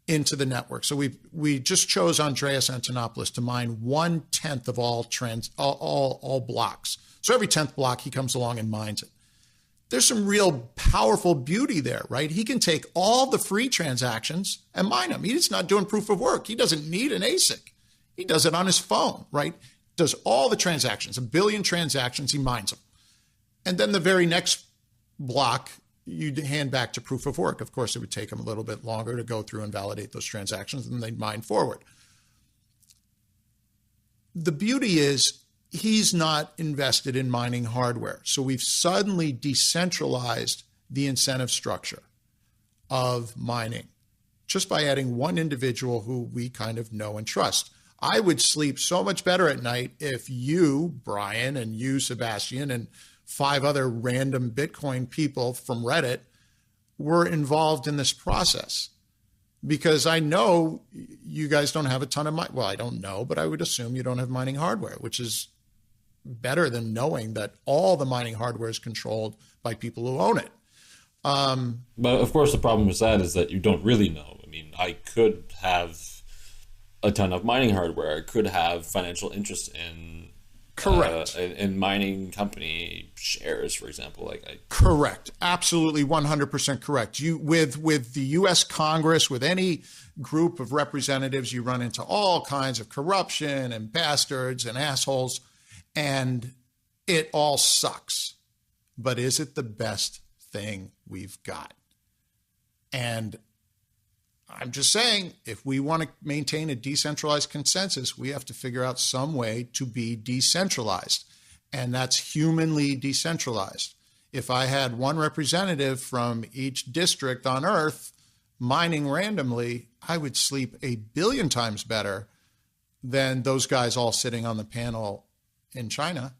into the network. So we just chose Andreas Antonopoulos to mine 1/10 of all blocks. So every 10th block, he comes along and mines it. There's some real powerful beauty there, right? He can take all the free transactions and mine them. He's not doing proof of work. He doesn't need an ASIC. He does it on his phone, right? Does all the transactions, 1 billion transactions, he mines them. And then the very next block, you'd hand back to proof of work. Of course, it would take him a little bit longer to go through and validate those transactions, and they'd mine forward. The beauty is he's not invested in mining hardware. So we've suddenly decentralized the incentive structure of mining just by adding one individual who we kind of know and trust. I would sleep so much better at night if you, Brian, and you, Sebastian, and 5 other random Bitcoin people from Reddit were involved in this process. Because I know you guys don't have a ton of well, I don't know, but I would assume you don't have mining hardware, which is better than knowing that all the mining hardware is controlled by people who own it. But of course, the problem with that is that you don't really know. I mean, I could have a ton of mining hardware. I could have financial interest in correct in mining company shares, for example. Correct, absolutely, 100% correct. You with the U.S. Congress, with any group of representatives, you run into all kinds of corruption and bastards and assholes, and it all sucks. But is it the best thing we've got? And I'm just saying, if we want to maintain a decentralized consensus, we have to figure out some way to be decentralized, and that's humanly decentralized. If I had one representative from each district on Earth mining randomly, I would sleep 1 billion times better than those guys all sitting on the panel in China,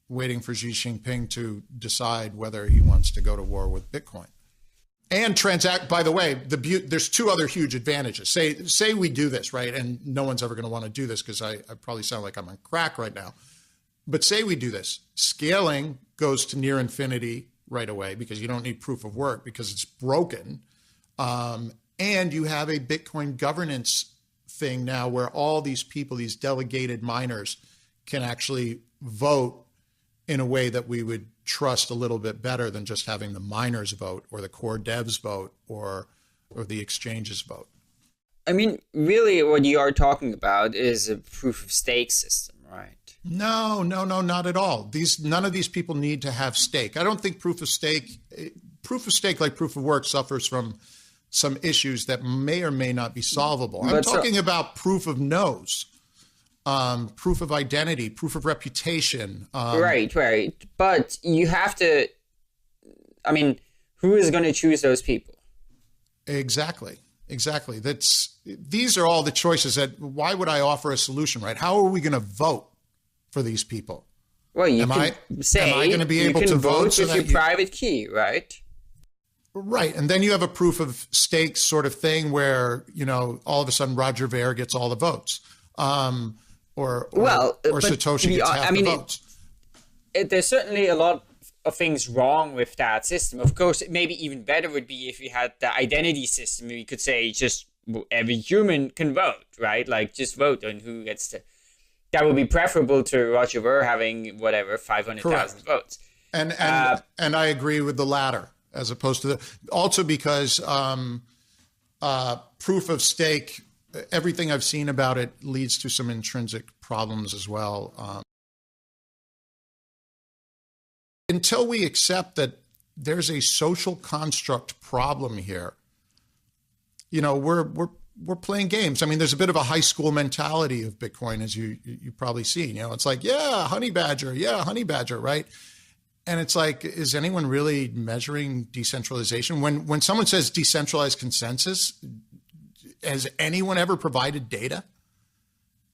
waiting for Xi Jinping to decide whether he wants to go to war with Bitcoin. And transact, by the way, there's 2 other huge advantages. Say we do this, right? And no one's ever going to want to do this because I probably sound like I'm on crack right now. But say we do this. Scaling goes to near infinity right away because you don't need proof of work because it's broken. And you have a Bitcoin governance thing now where all these people, these delegated miners, can actually vote in a way that we would trust a little bit better than just having the miners vote or the core devs vote or the exchanges vote. I mean, really what you are talking about is a proof of stake system, right? No, not at all. None of these people need to have stake. I don't think proof of stake, like proof of work, suffers from some issues that may or may not be solvable. I'm talking about proof of knows. Proof of identity, proof of reputation. Right. But you have to, I mean, who is going to choose those people? Exactly. These are all the choices why would I offer a solution, right? How are we going to vote for these people? Well, am I going to be able to vote with your private key, right? Right. And then you have a proof of stake sort of thing where, all of a sudden Roger Ver gets all the votes. Or Satoshi gets half the votes. There's certainly a lot of things wrong with that system. Of course, maybe even better would be if you had the identity system. You could say just every human can vote, right? Like just vote on who gets to. That would be preferable to Roger Ver having 500,000 votes. And I agree with the latter as opposed to also because proof of stake. Everything I've seen about it leads to some intrinsic problems as well. Until we accept that there's a social construct problem here. You know, we're playing games. I mean, there's a bit of a high school mentality of Bitcoin, as you probably seen. You know, it's like, yeah, honey badger, right? And it's like, is anyone really measuring decentralization? When someone says decentralized consensus, has anyone ever provided data?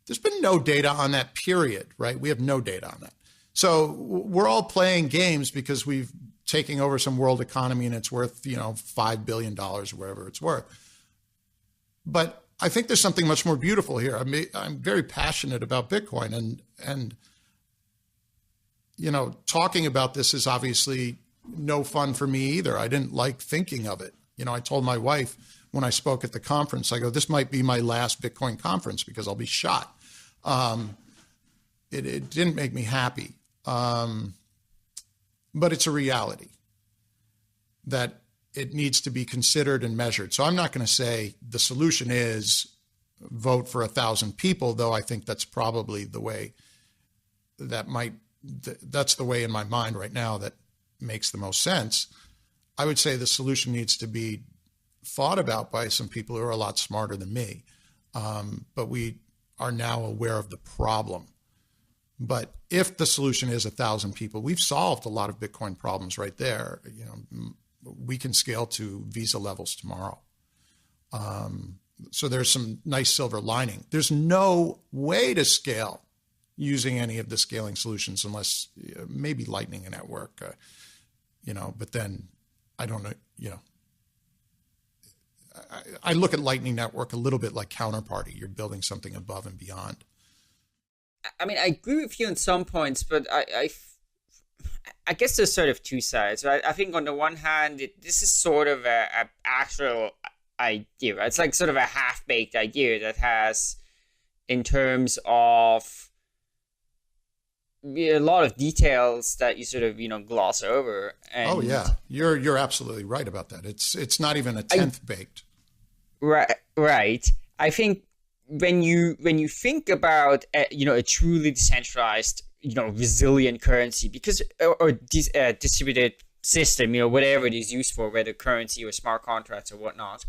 There's been no data on that, period, right? We have no data on that. So we're all playing games because we've taken over some world economy and it's worth, you know, $5 billion or whatever it's worth. But I think there's something much more beautiful here. I'm very passionate about Bitcoin, and you know, talking about this is obviously no fun for me either. I didn't like thinking of it. You know, I told my wife when I spoke at the conference, I go, this might be my last Bitcoin conference because I'll be shot. It didn't make me happy. But it's a reality that it needs to be considered and measured. So I'm not going to say the solution is vote for 1,000 people, though I think that's probably the way that's the way in my mind right now that makes the most sense. I would say the solution needs to be thought about by some people who are a lot smarter than me. But we are now aware of the problem. But if the solution is 1,000 people, we've solved a lot of Bitcoin problems right there. You know, we can scale to Visa levels tomorrow. So there's some nice silver lining. There's no way to scale using any of the scaling solutions unless maybe Lightning Network, you know, but then I don't know, you know, I look at Lightning Network a little bit like Counterparty. You're building something above and beyond. I mean, I agree with you on some points, but I guess there's sort of two sides, right? I think on the one hand, this is sort of a actual idea, right? It's like sort of a half-baked idea that has, in terms of a lot of details that you sort of, you know, gloss over. And oh yeah, you're absolutely right about that. It's not even a tenth baked. Right. I think when you think about you know, a truly decentralized, you know, resilient currency, because or distributed system, you know, whatever it is used for, whether currency or smart contracts or whatnot,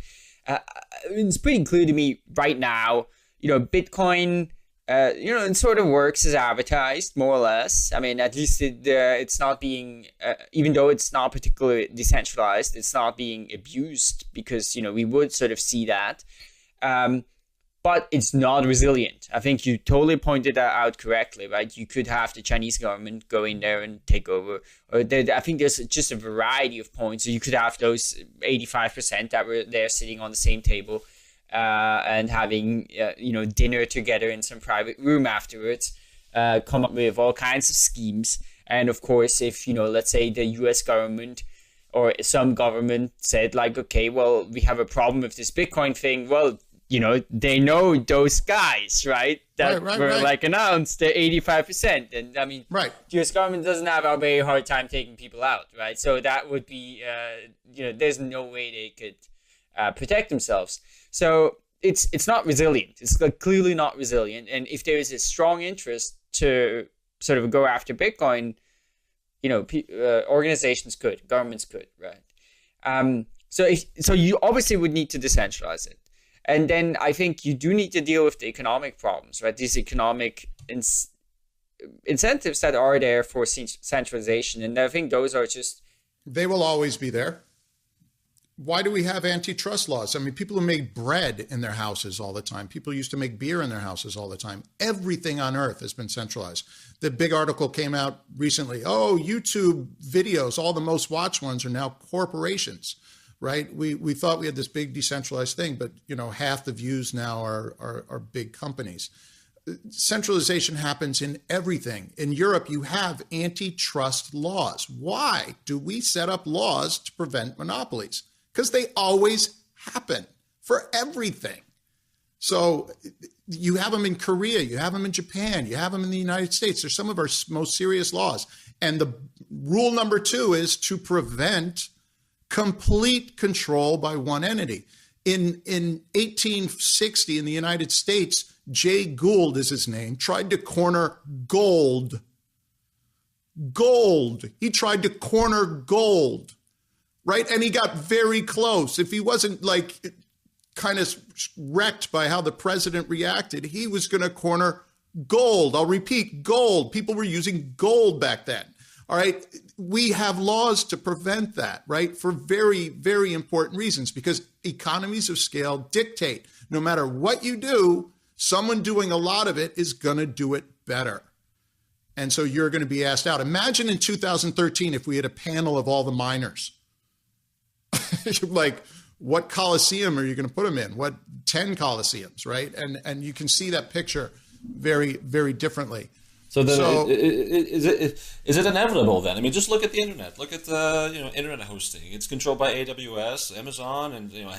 it's pretty clear to me right now. You know, Bitcoin, you know, it sort of works as advertised, more or less. I mean, at least it's not being, even though it's not particularly decentralized, it's not being abused, because, you know, we would sort of see that. But it's not resilient. I think you totally pointed that out correctly, right? You could have the Chinese government go in there and take over. Or I think there's just a variety of points. So you could have those 85% that were there sitting on the same table and having, you know, dinner together in some private room afterwards, come up with all kinds of schemes. And of course, if, you know, let's say the US government or some government said like, okay, well, we have a problem with this Bitcoin thing. Well, you know, they know those guys, right? That were like announced the 85%. And I mean, the US government doesn't have a very hard time taking people out, right? So that would be, you know, there's no way they could protect themselves. So it's not resilient. It's like clearly not resilient. And if there is a strong interest to sort of go after Bitcoin, you know, organizations could, governments could, right? So you obviously would need to decentralize it. And then I think you do need to deal with the economic problems, right? These economic incentives that are there for centralization. And I think those are just... They will always be there. Why do we have antitrust laws? I mean, people who make bread in their houses all the time. People used to make beer in their houses all the time. Everything on earth has been centralized. The big article came out recently. Oh, YouTube videos, all the most watched ones are now corporations. Right? We thought we had this big decentralized thing, but, you know, half the views now are big companies. Centralization happens in everything. In Europe, you have antitrust laws. Why do we set up laws to prevent monopolies? Because they always happen for everything. So you have them in Korea, you have them in Japan, you have them in the United States. They're some of our most serious laws. And the rule number 2 is to prevent complete control by one entity. In 1860 in the United States, Jay Gould is his name, tried to corner gold. Gold. He tried to corner gold. right? And he got very close. If he wasn't like kind of wrecked by how the president reacted, he was going to corner gold. I'll repeat, gold. People were using gold back then. All right. We have laws to prevent that, right? For very, very important reasons, because economies of scale dictate no matter what you do, someone doing a lot of it is going to do it better. And so you're going to be asked out. Imagine in 2013 if we had a panel of all the miners. Like, what Coliseum are you going to put them in? What 10 Coliseums, right? And you can see that picture very, very differently. So then, is it inevitable then? I mean, just look at the internet. Look at the internet hosting. It's controlled by AWS, Amazon, and a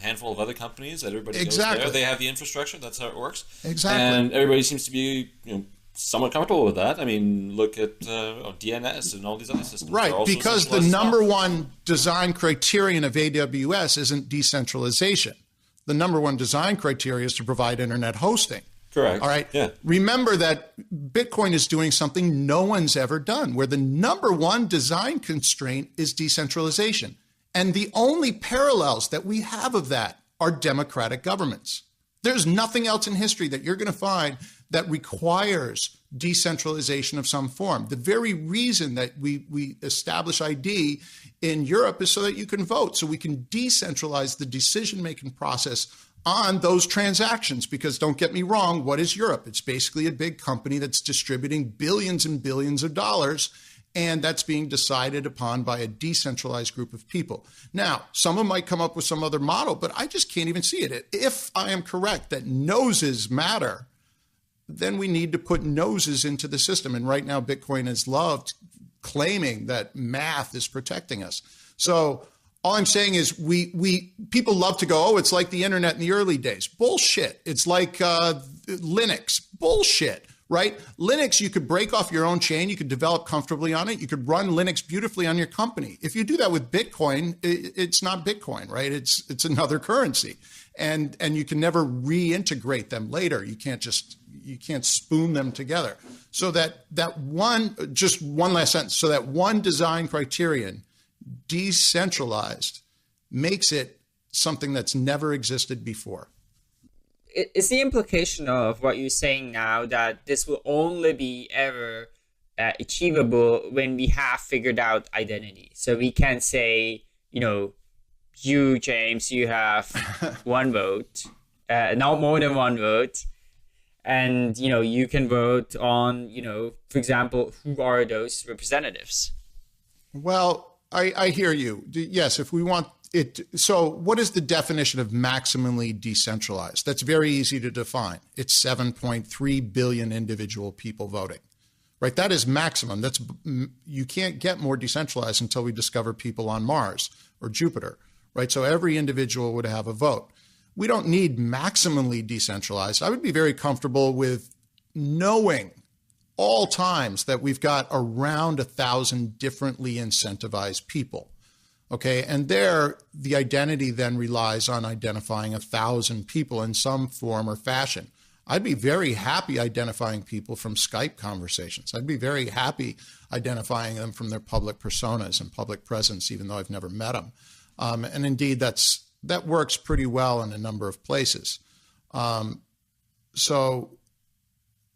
handful of other companies that everybody goes there. They have the infrastructure. That's how it works. Exactly. And everybody seems to be somewhat comfortable with that. I mean, look at DNS and all these other systems. Right, because the number one design criterion of AWS isn't decentralization. The number one design criteria is to provide internet hosting. Correct. All right. Yeah. Remember that Bitcoin is doing something no one's ever done, where the number one design constraint is decentralization. And the only parallels that we have of that are democratic governments. There's nothing else in history that you're going to find that requires decentralization of some form. The very reason that we establish ID in Europe is so that you can vote, so we can decentralize the decision-making process on those transactions. Because don't get me wrong, what is Europe? It's basically a big company that's distributing billions and billions of dollars, and that's being decided upon by a decentralized group of people. Now, someone might come up with some other model, but I just can't even see it. If I am correct that noses matter, then we need to put noses into the system. And right now, Bitcoin is loved claiming that math is protecting us. So all I'm saying is people love to go, oh, it's like the internet in the early days. Bullshit. It's like Linux. Bullshit, right? Linux, you could break off your own chain. You could develop comfortably on it. You could run Linux beautifully on your company. If you do that with Bitcoin, it's not Bitcoin, right? It's another currency. And you can never reintegrate them later. You can't spoon them together. So just one last sentence. So that one design criterion, decentralized, makes it something that's never existed before. Is the implication of what you're saying now that this will only be ever achievable when we have figured out identity? So we can say, you, James, you have one vote, not more than one vote. And, you can vote on, for example, who are those representatives? Well, I hear you. Yes, if we want it. So what is the definition of maximally decentralized? That's very easy to define. It's 7.3 billion individual people voting, right? That is maximum. You can't get more decentralized until we discover people on Mars or Jupiter, right? So every individual would have a vote. We don't need maximally decentralized. I would be very comfortable with knowing all times that we've got around 1,000 differently incentivized people. Okay, and there, the identity then relies on identifying 1,000 people in some form or fashion. I'd be very happy identifying people from Skype conversations. I'd be very happy identifying them from their public personas and public presence, even though I've never met them. And indeed, that works pretty well in a number of places. So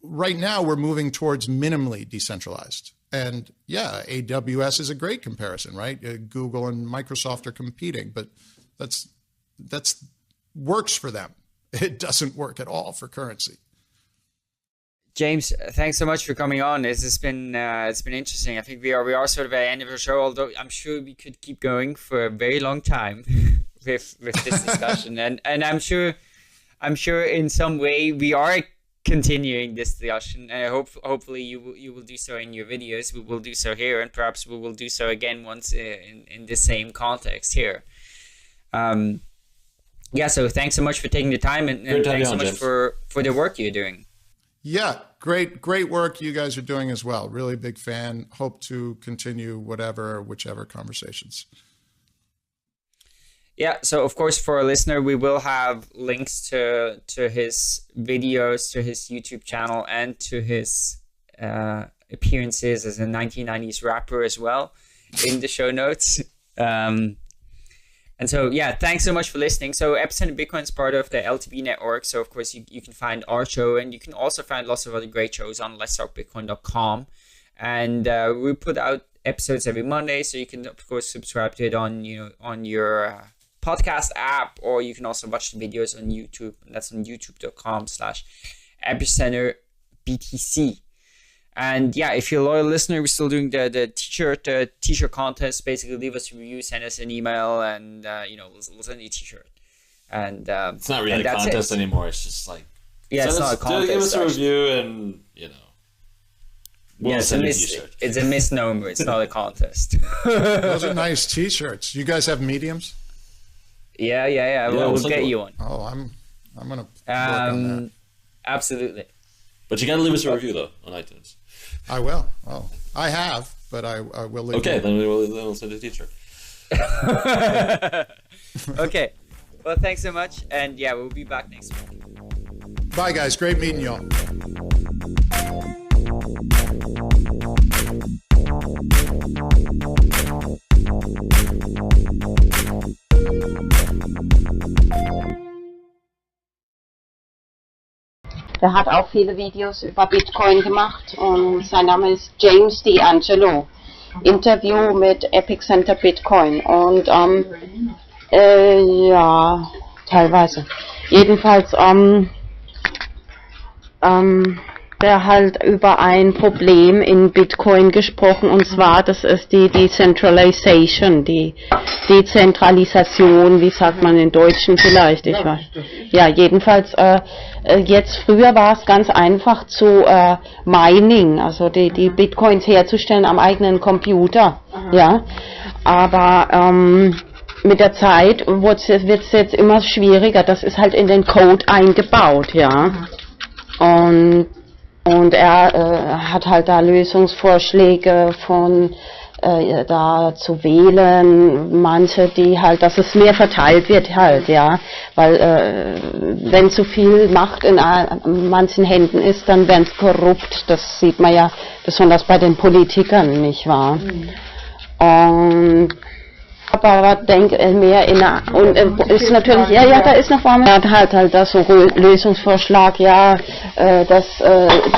right now, we're moving towards minimally decentralized. And yeah, AWS is a great comparison, right? Google and Microsoft are competing, but that's works for them. It doesn't work at all for currency. James, thanks so much for coming on. This has been it's been interesting. I think we are sort of at the end of the show, although I'm sure we could keep going for a very long time with this discussion. and I'm sure in some way we are continuing this discussion, and hopefully you will do so in your videos. We will do so here, and perhaps we will do so again once in the same context here. Yeah, so thanks so much for taking the time, and thanks so much for the work you're doing. Yeah, great work you guys are doing as well. Really big fan. Hope to continue whichever conversations. Yeah, so of course for a listener, we will have links to his videos, to his YouTube channel, and to his appearances as a 1990s rapper as well in the show notes. And so, yeah, thanks so much for listening. So Epicenter Bitcoin is part of the LTB network. So, of course, you can find our show, and you can also find lots of other great shows on letstalkbitcoin.com. And we put out episodes every Monday. So you can, of course, subscribe to it on, on your podcast app, or you can also watch the videos on YouTube. And that's on youtube.com/epicenterbtc. And yeah, if you're a loyal listener, we're still doing the t-shirt contest. Basically, leave us a review, send us an email, and we'll send you a t-shirt. And it's not really a contest anymore. It's just like, it's not a contest. Give us a review, and we'll send you a t-shirt. It's a misnomer. It's not a contest. Those are nice t-shirts. You guys have mediums? Yeah. We'll get you one. Oh, I'm gonna work on that. Absolutely. But you gotta leave us a review though on iTunes. I will. Oh, I have, but I will leave. Okay, then we'll send a t-shirt. Okay. Well, thanks so much, and yeah, we'll be back next week. Bye, guys. Great meeting y'all. Der hat auch viele Videos über Bitcoin gemacht und sein Name ist James D'Angelo. Interview mit Epicenter Bitcoin und ja, teilweise. Jedenfalls der halt über ein Problem in Bitcoin gesprochen, und zwar, das ist die Decentralization, die Dezentralisation, wie sagt man in Deutschen vielleicht, ich weiß. Ja, jedenfalls, jetzt früher war es ganz einfach zu Mining, also die Bitcoins herzustellen am eigenen Computer, ja, aber mit der Zeit wird es jetzt immer schwieriger, das ist halt in den Code eingebaut, ja, und er hat halt da Lösungsvorschläge von da zu wählen, manche, die halt, dass es mehr verteilt wird halt, ja, weil wenn zu viel Macht in manchen Händen ist, dann werden es korrupt, das sieht man ja besonders bei den Politikern, nicht wahr? Und aber denke mehr in der, und ist natürlich, ja, da ist noch was, er hat halt das so Lösungsvorschlag, ja, dass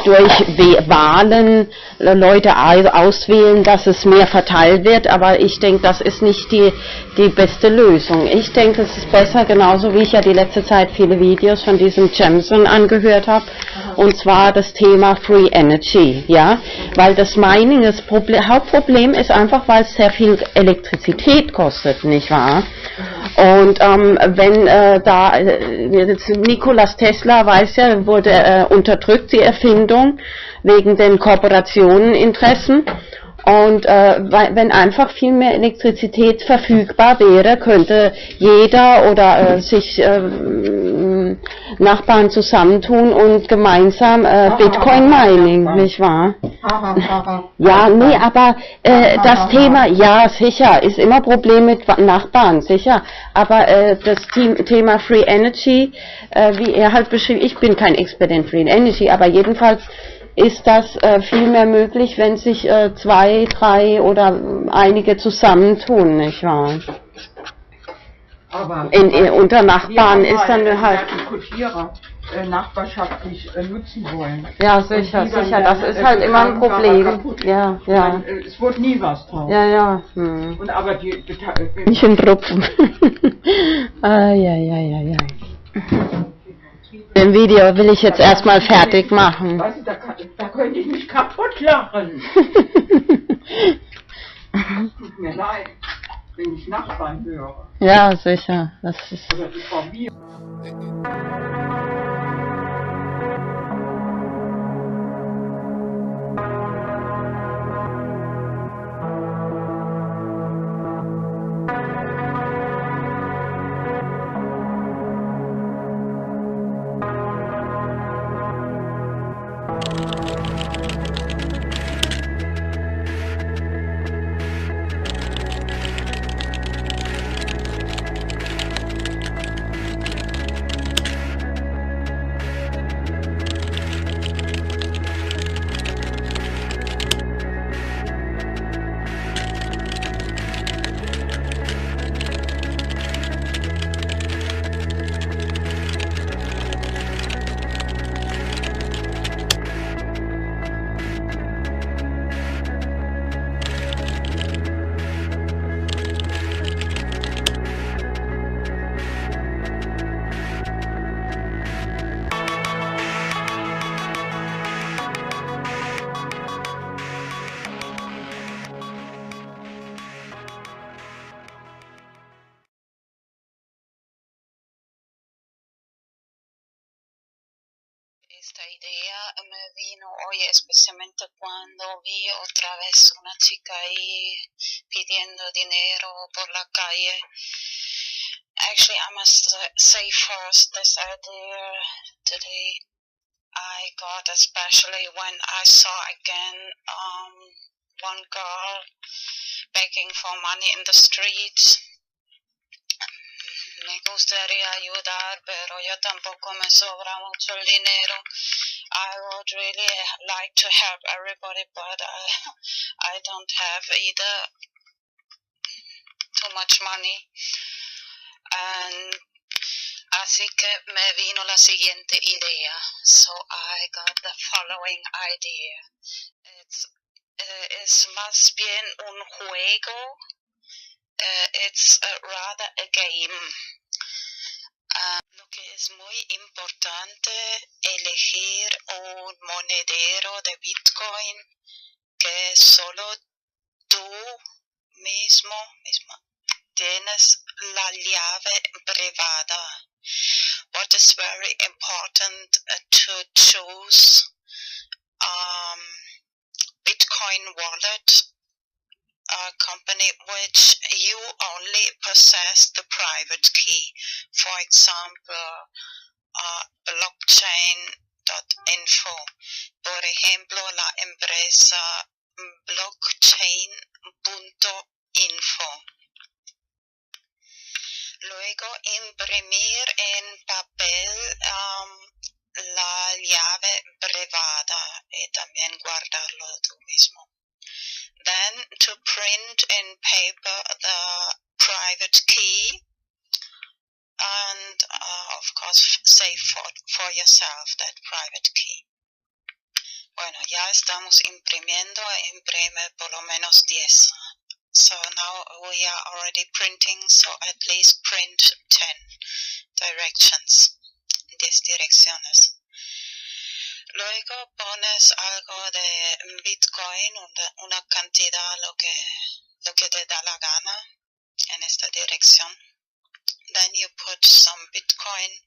durch Wahlen Leute auswählen, dass es mehr verteilt wird, aber ich denke, das ist nicht die beste Lösung. Ich denke, es ist besser, genauso wie ich ja die letzte Zeit viele Videos von diesem Jamson angehört habe, und zwar das Thema Free Energy, ja, weil das Mining, das Hauptproblem ist einfach, weil es sehr viel Elektrizität kostet, nicht wahr? Und wenn Nikola Tesla, weiß ja, wurde unterdrückt, die Erfindung, wegen den Kooperationeninteressen. Und wenn einfach viel mehr Elektrizität verfügbar wäre, könnte jeder oder sich Nachbarn zusammentun und gemeinsam Bitcoin Mining, nicht wahr? Ja, nee, aber das Thema, ja, sicher, ist immer Problem mit Nachbarn, sicher. Aber das Thema Free Energy, wie er halt beschrieben, ich bin kein Experte in Free Energy, aber jedenfalls ist das viel mehr möglich, wenn sich 2, 3 oder einige zusammentun, nicht wahr? Aber unter Nachbarn ist dann halt nachbarschaftlich nutzen wollen. Ja, sicher, das ist halt immer ein Problem. Ja. Es wird nie was draus. Ja. Und aber nicht in Tropfen. Ja. Den Video will ich jetzt erstmal fertig machen. Weißt du, da könnte ich mich kaputt lachen. Tut mir leid, wenn ich Nachbarn höre. Ja, sicher. Das ist Oder die Familie. esta idea me vino hoy especialmente cuando vi otra vez una chica ahí pidiendo dinero por la calle. Actually, I must say first, this idea today I got especially when I saw again one girl begging for money in the streets. Me gustaría ayudar, pero yo tampoco me sobra mucho el dinero. I would really like to help everybody, but I don't have either too much money. And así que me vino la siguiente idea. So I got the following idea. Es más bien un juego. It's rather a game. Lo que es muy importante, elegir un monedero de Bitcoin que solo tú misma tienes la llave privada. What is very important to choose Bitcoin wallet company which you only possess the private key. For example, blockchain.info. Por ejemplo, la empresa blockchain.info. Luego imprimir en papel la llave privada y también guardarlo tú mismo. Then to print in paper the private key and of course save for yourself that private key. Bueno, ya estamos imprimiendo, imprime por lo menos 10. So now we are already printing, so at least print 10 directions, 10 direcciones. Luego pones algo de Bitcoin, una cantidad, lo que te da la gana en esta dirección. Then you put some Bitcoin,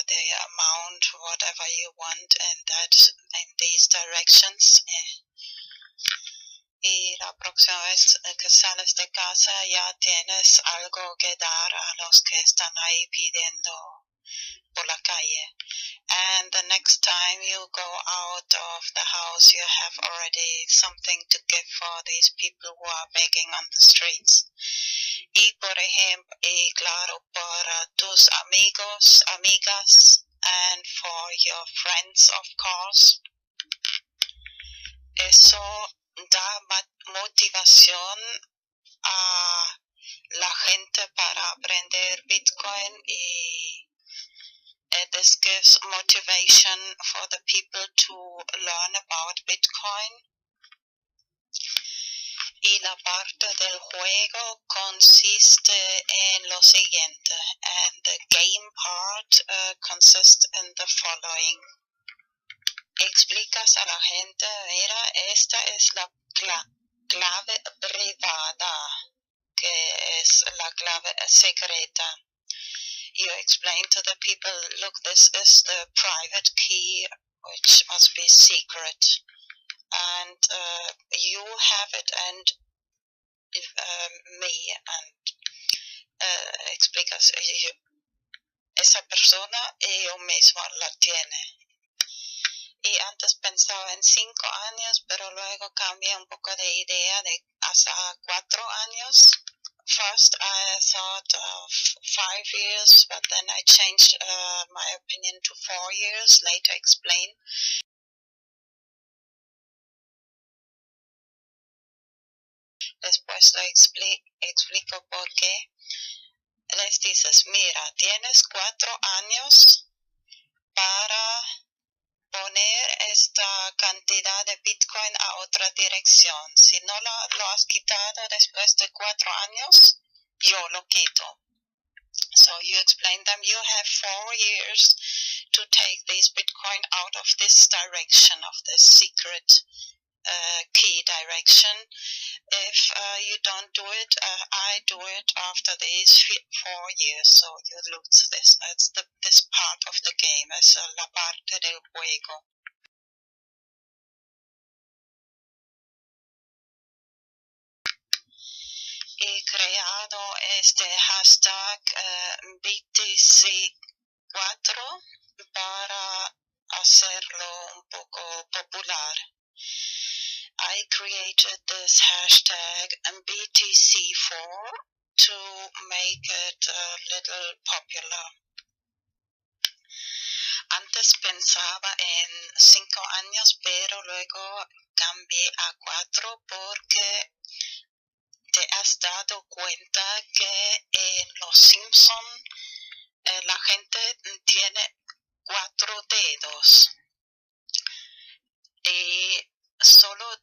the amount, whatever you want, in these directions. Y la próxima vez que sales de casa ya tienes algo que dar a los que están ahí pidiendo por la calle. And the next time you go out of the house, you have already something to give for these people who are begging on the streets. Y por ejemplo, y claro, para tus amigos, amigas, and for your friends, of course. Eso da motivación a la gente para aprender Bitcoin y this gives motivation for the people to learn about Bitcoin. Y la parte del juego consiste en lo siguiente, and the game part consists in the following. Explicas a la gente, mira, esta es la clave privada, que es la clave secreta. You explain to the people, look, this is the private key, which must be secret. And you have it, and me, and explicas, esa persona y yo mismo la tiene. Y antes pensaba en 5 años, pero luego cambié un poco de idea de hasta 4 años. First I thought of 5 years, but then I changed my opinion to 4 years, later explain. Después te explico por qué. Les dices, mira, tienes 4 años para poner esta cantidad de Bitcoin a otra dirección. Si no lo has quitado después de 4 años, yo lo quito. So you explain them, you have 4 years to take these Bitcoin out of this direction, of this secret key direction. If you don't do it, I do it after these 4 years, so you lose this. It's this part of the game, es la parte del juego. He creado este hashtag BTC4 para hacerlo un poco popular. I created this hashtag BTC4 to make it a little popular. Antes pensaba en 5 años, pero luego cambié a 4 porque te has dado cuenta que en Los Simpson la gente tiene 4 dedos y solo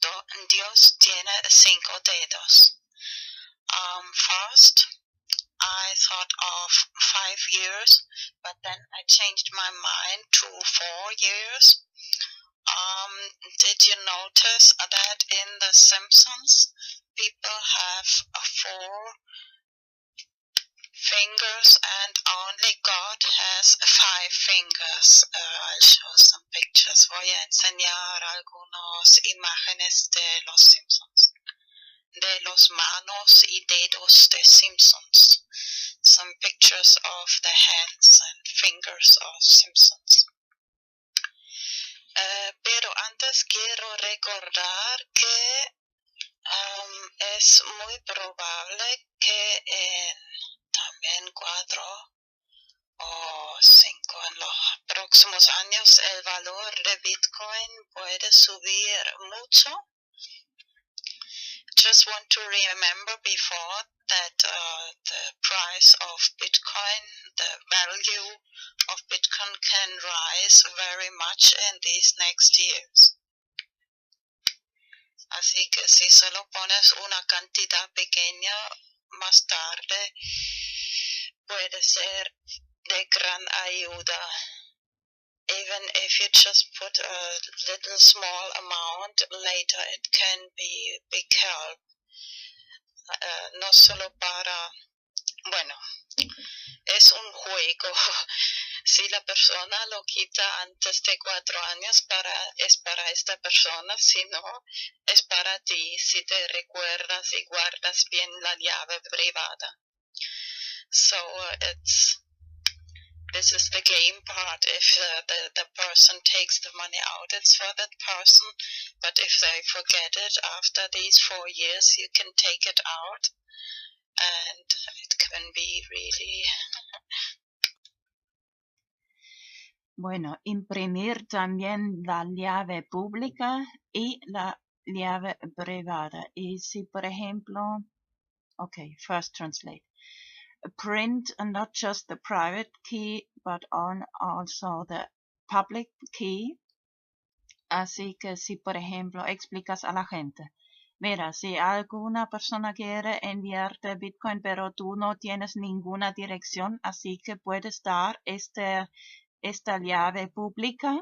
Dios tiene 5 dedos. First, I thought of 5 years, but then I changed my mind to 4 years. Did you notice that in The Simpsons, people have 4 fingers and only God has 5 fingers? I'll show some pictures. Voy a enseñar algunas imágenes de Los Simpsons, de los manos y dedos de Simpsons. Some pictures of the hands and fingers of Simpsons. Pero antes quiero recordar que es muy probable que en también 4 o 5 en los próximos años el valor de Bitcoin puede subir mucho. Just want to remember before that the price of Bitcoin, the value of Bitcoin can rise very much in these next years. Así que si solo pones una cantidad pequeña, más tarde puede ser de gran ayuda. Even if you just put a little small amount, later it can be big help. No solo para, bueno, es un juego. Si la persona lo quita antes de 4 años, es para esta persona, si no, es para ti, si te recuerdas y guardas bien la llave privada. So this is the game part. If the person takes the money out, it's for that person. But if they forget it after these 4 years, you can take it out. And it can be really... Bueno, imprimir también la llave pública y la llave privada. Y si, por ejemplo, okay, first translate. Print not just the private key, but also the public key. Así que si, por ejemplo, explicas a la gente, mira, si alguna persona quiere enviarte Bitcoin, pero tú no tienes ninguna dirección, así que puedes dar esta llave pública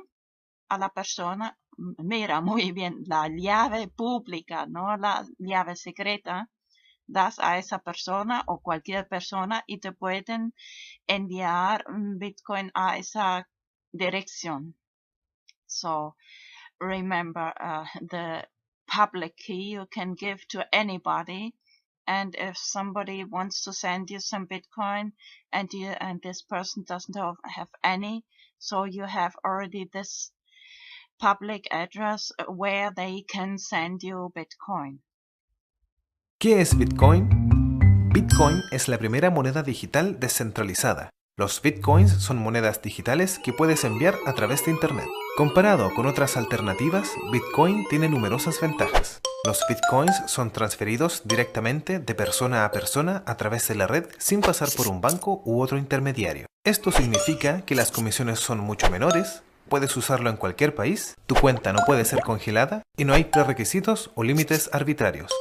a la persona. Mira, muy bien, la llave pública, no la llave secreta. Das a esa persona o cualquier persona y te pueden enviar Bitcoin a esa dirección. So remember, the public key you can give to anybody, and if somebody wants to send you some Bitcoin and this person doesn't have any, so you have already this public address where they can send you Bitcoin. ¿Qué es Bitcoin? Bitcoin es la primera moneda digital descentralizada. Los Bitcoins son monedas digitales que puedes enviar a través de Internet. Comparado con otras alternativas, Bitcoin tiene numerosas ventajas. Los Bitcoins son transferidos directamente de persona a persona a través de la red sin pasar por un banco u otro intermediario. Esto significa que las comisiones son mucho menores, puedes usarlo en cualquier país, tu cuenta no puede ser congelada y no hay prerequisitos o límites arbitrarios.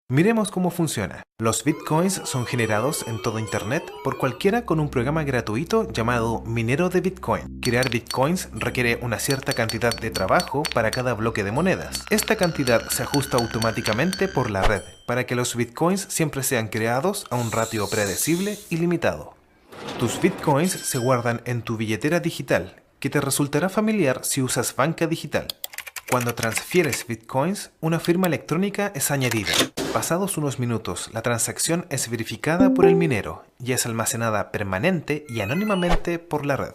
Miremos cómo funciona. Los bitcoins son generados en todo Internet por cualquiera con un programa gratuito llamado minero de Bitcoin. Crear bitcoins requiere una cierta cantidad de trabajo para cada bloque de monedas. Esta cantidad se ajusta automáticamente por la red para que los bitcoins siempre sean creados a un ratio predecible y limitado. Tus bitcoins se guardan en tu billetera digital, que te resultará familiar si usas banca digital. Cuando transfieres bitcoins, una firma electrónica es añadida. Pasados unos minutos, la transacción es verificada por el minero y es almacenada permanente y anónimamente por la red.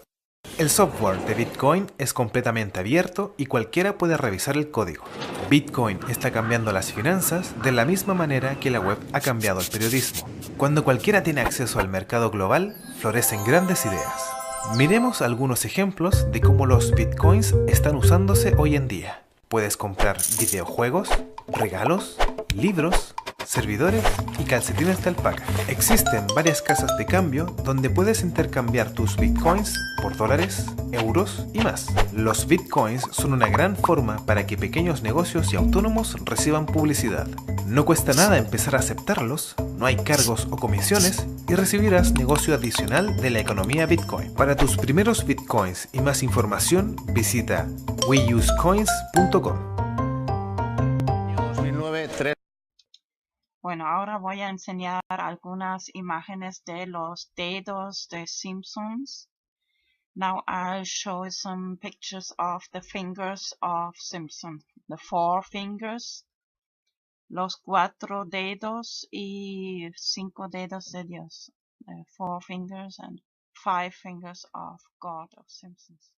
El software de Bitcoin es completamente abierto y cualquiera puede revisar el código. Bitcoin está cambiando las finanzas de la misma manera que la web ha cambiado el periodismo. Cuando cualquiera tiene acceso al mercado global, florecen grandes ideas. Miremos algunos ejemplos de cómo los bitcoins están usándose hoy en día. Puedes comprar videojuegos, regalos, libros, servidores y calcetines de alpaca. Existen varias casas de cambio donde puedes intercambiar tus bitcoins por dólares, euros y más. Los bitcoins son una gran forma para que pequeños negocios y autónomos reciban publicidad. No cuesta nada empezar a aceptarlos, no hay cargos o comisiones y recibirás negocio adicional de la economía Bitcoin. Para tus primeros bitcoins y más información, visita weusecoins.com. Bueno, ahora voy a enseñar algunas imágenes de los dedos de Simpsons. Now I'll show some pictures of the fingers of Simpson. The 4 fingers, los 4 dedos y 5 dedos de Dios. The 4 fingers and 5 fingers of God of Simpsons.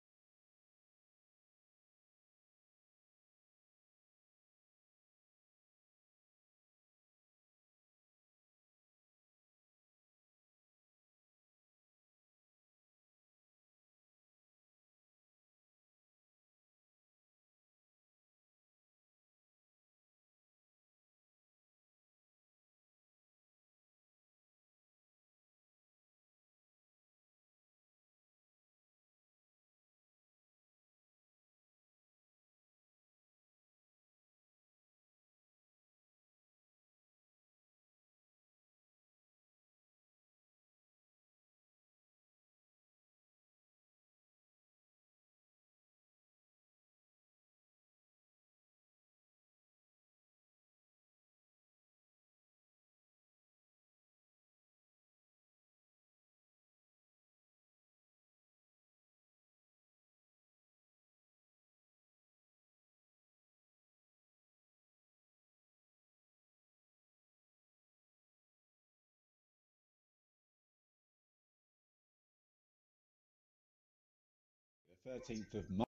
The 13th of March.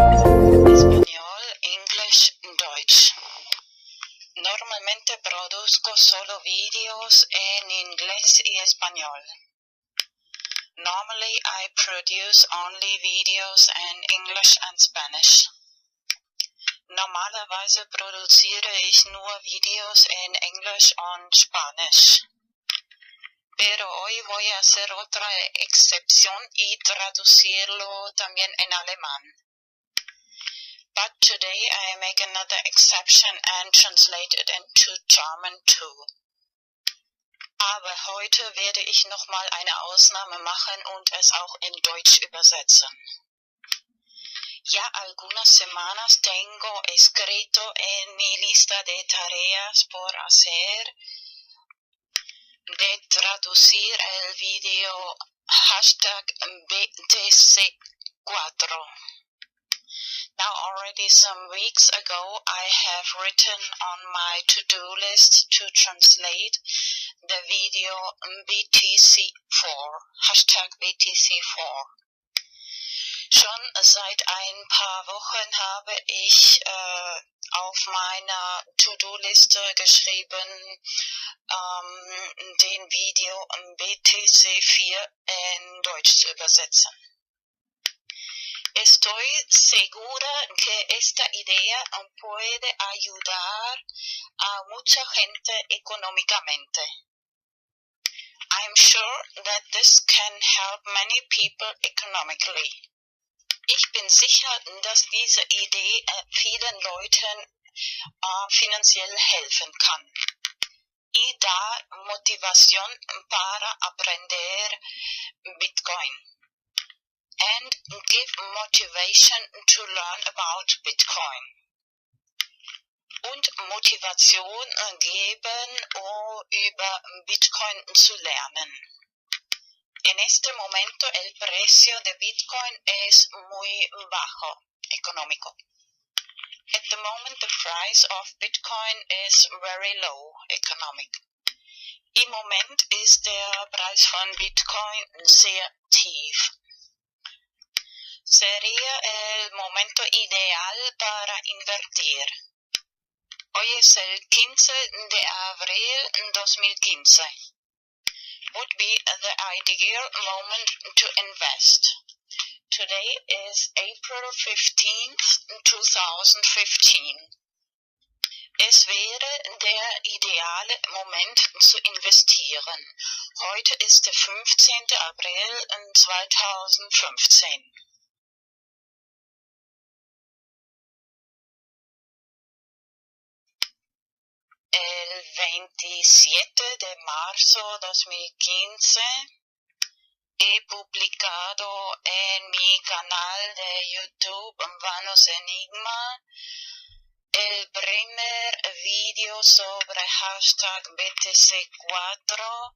Español, English, Deutsch. Normalmente produzco solo vídeos en inglés y español. Normally I produce only videos in English and Spanish. Normalerweise produziere ich nur Videos en Englisch und Spanisch. Pero hoy voy a hacer otra excepción y traducirlo también en alemán. But today I make another exception and translate it into German too. Aber heute werde ich nochmal eine Ausnahme machen und es auch in Deutsch übersetzen. Ya algunas semanas tengo escrito en mi lista de tareas por hacer de traducir el video hashtag BTC4. Now already some weeks ago I have written on my to-do list to translate the video BTC4, hashtag BTC4. Schon seit ein paar Wochen habe ich auf meiner To-Do-Liste geschrieben, den Video BTC4 in Deutsch zu übersetzen. Estoy segura que esta idea puede ayudar a mucha gente económicamente. I'm sure that this can help many people economically. Ich bin sicher, dass diese Idee vielen Leuten finanziell helfen kann. Y da motivación para aprender Bitcoin. And give motivation to learn about Bitcoin. Und Motivation geben, über Bitcoin zu lernen. En este momento el precio de Bitcoin es muy bajo, económico. At the moment the price of Bitcoin is very low, economic. Im Moment ist der Preis von Bitcoin sehr tief. Sería el momento ideal para invertir. Hoy es el 15 de abril 2015. Would be the ideal moment to invest. Today is April 15th, 2015. Es wäre der ideale Moment zu investieren. Heute ist der 15. April 2015. El 27 de marzo 2015 he publicado en mi canal de YouTube Vanos Enigma el primer vídeo sobre hashtag BTC4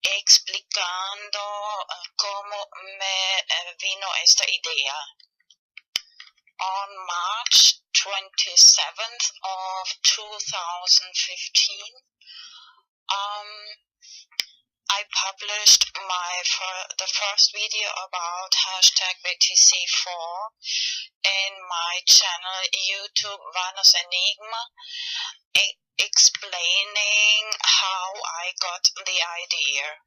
explicando cómo me vino esta idea. On March 27th of 2015, I published the first video about hashtag BTC4 in my channel YouTube Vanos Enigma, explaining how I got the idea.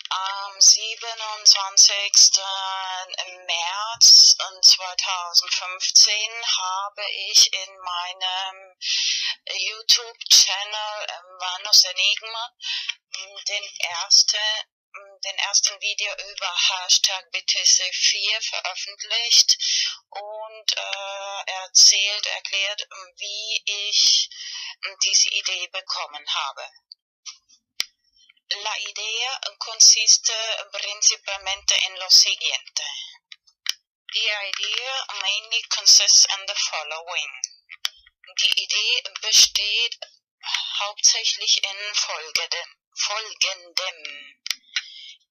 Am 27. März 2015 habe ich in meinem YouTube-Channel Vanos Enigma den ersten Video über Hashtag BTC4 veröffentlicht und erklärt, wie ich diese Idee bekommen habe. La idea consiste principalmente en lo siguiente. The idea mainly consists in the following. Die Idee besteht hauptsächlich in folgendem.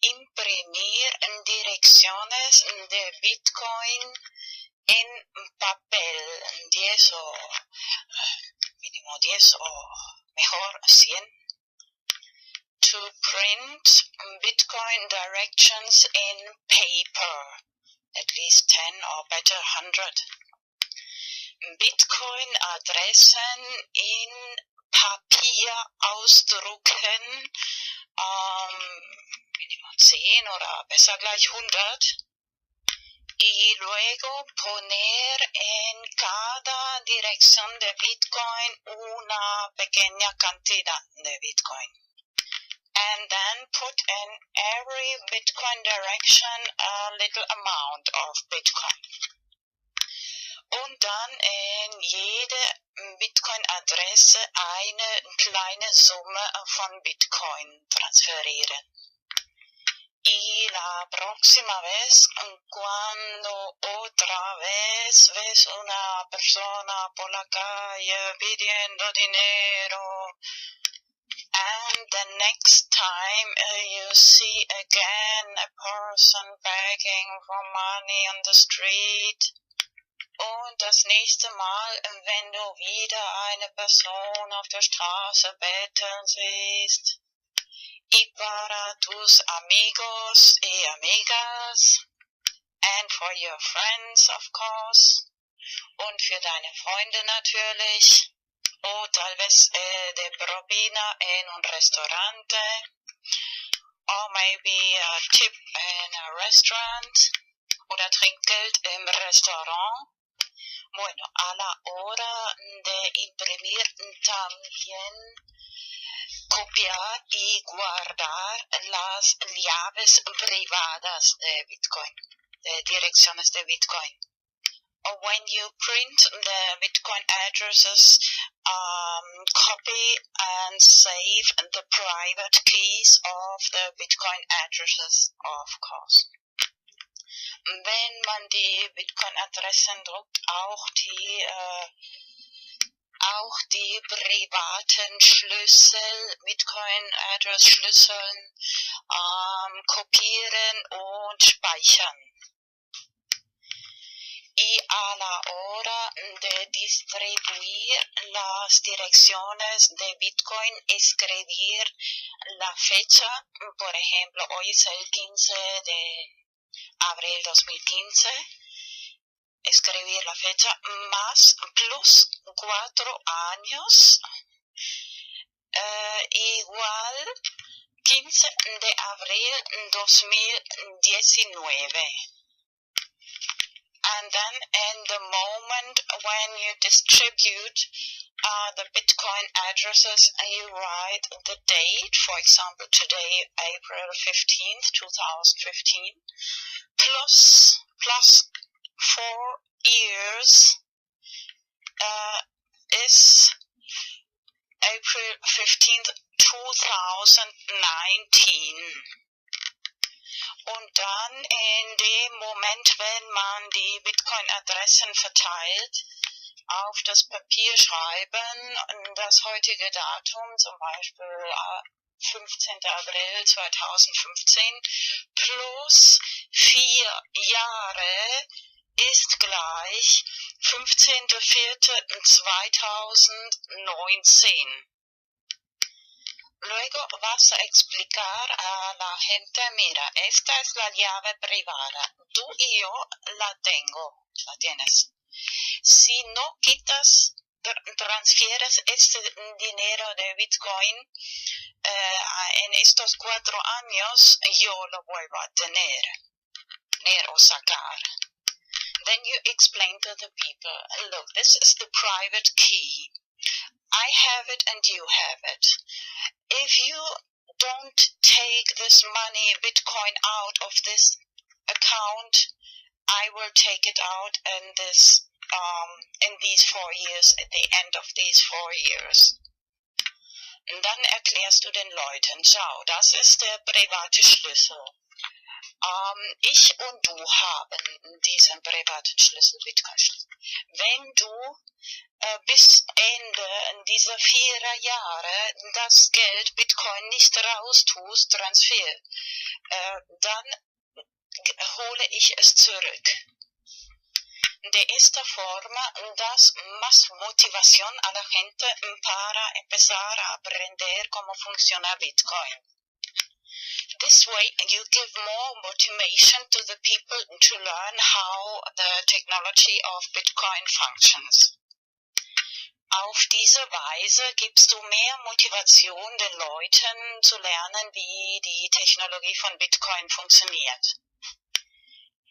Imprimir direcciones de Bitcoin en papel, 10 o mínimo 10 o mejor 100. To print Bitcoin directions in paper, at least 10 or better 100. Bitcoin Adressen in Papier ausdrucken, mínimo 10 oder besser gleich 100. Y luego poner en cada dirección de Bitcoin una pequeña cantidad de Bitcoin. And then put in every Bitcoin direction a little amount of Bitcoin. Und dann in jede Bitcoin-Adresse eine kleine Summe von Bitcoin transferieren. Y la próxima vez, cuando otra vez ves una persona por la calle pidiendo dinero, and the next time you see again a person begging for money on the street, und das nächste Mal, wenn du wieder eine Person auf der Straße betteln siehst, y para tus amigos y amigas, and for your friends of course, und für deine Freunde natürlich, o tal vez de propina en un restaurante, or maybe a tip in a restaurant, oder Trinkgeld im Restaurant. Bueno, a la hora de imprimir también copiar y guardar las llaves privadas de Bitcoin, de direcciones de Bitcoin. When you print the Bitcoin addresses, copy and save the private keys of the Bitcoin addresses, of course. Wenn man die Bitcoin-Adressen druckt, auch die privaten Schlüssel, Bitcoin-Address-Schlüsseln kopieren und speichern. Y a la hora de distribuir las direcciones de Bitcoin, escribir la fecha, por ejemplo, hoy es el 15 de abril 2015, escribir la fecha más plus 4 años, igual 15 de abril 2019. And then in the moment when you distribute the Bitcoin addresses, you write the date, for example, today, April 15th, 2015, plus 4 years is April 15th, 2019. Und dann in dem Moment, wenn man die Bitcoin-Adressen verteilt, auf das Papier schreiben, das heutige Datum, zum Beispiel 15. April 2015, plus 4 Jahre ist gleich 15.04.2019. Luego vas a explicar a la gente, mira, esta es la llave privada, tú y yo la tienes. Si no transfieres este dinero de Bitcoin en estos 4 años, yo lo vuelvo a tener o sacar. Then you explain to the people, look, this is the private key. I have it and you have it. If you don't take this money, Bitcoin, out of this account, I will take it out in these 4 years, at the end of these 4 years. Und dann erklärst du den Leuten, schau, das ist der private Schlüssel. Ich und du haben diesen privaten Schlüssel, Bitcoin-Schlüssel. Wenn du bis Ende dieser 4 Jahre das Geld Bitcoin nicht raustust, Transfer, dann hole ich es zurück. De esta forma das más motivación a la gente para empezar a aprender cómo funciona Bitcoin. This way you give more motivation to the people to learn how the technology of Bitcoin functions. Auf diese Weise gibst du mehr Motivation den Leuten zu lernen, wie die Technologie von Bitcoin funktioniert.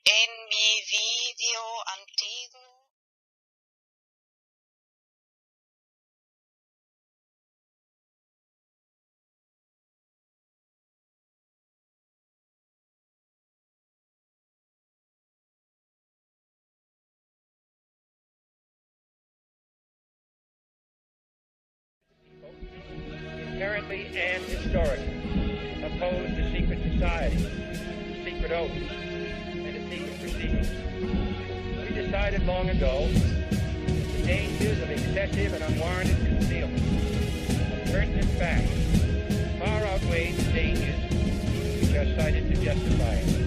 En mi video antiguo inherently and historically opposed to secret societies, secret oaths, and to secret proceedings. We decided long ago that the dangers of excessive and unwarranted concealment of pertinent facts far outweigh the dangers which are cited to justify it.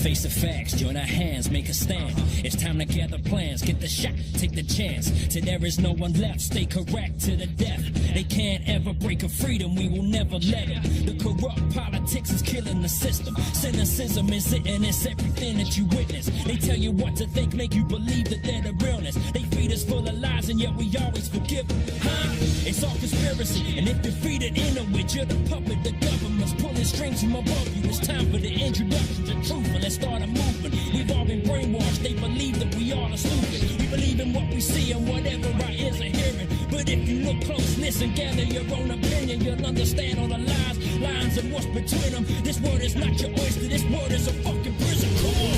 Face the facts, join our hands, make a stand. It's time to gather plans, get the shot, take the chance. Till there is no one left, stay correct to the death. They can't ever break a freedom, we will never let it. The corrupt politics is killing the system. Cynicism is it, and it's everything that you witness. They tell you what to think, make you believe that they're the realness. They feed us full of lies, and yet we always forgive them. Huh? It's all conspiracy, and if you're feeding in a witch, you're the puppet. The government's pulling strings from above you. It's time for the introduction to truth, and let's start a movement. We've all been brainwashed. They believe that we all are stupid. We believe in what we see and whatever our ears are hearing. But if you look close, listen, gather your own opinion, you'll understand all the lies, lines, and what's between them. This word is not your oyster. This word is a fucking prison. Come on.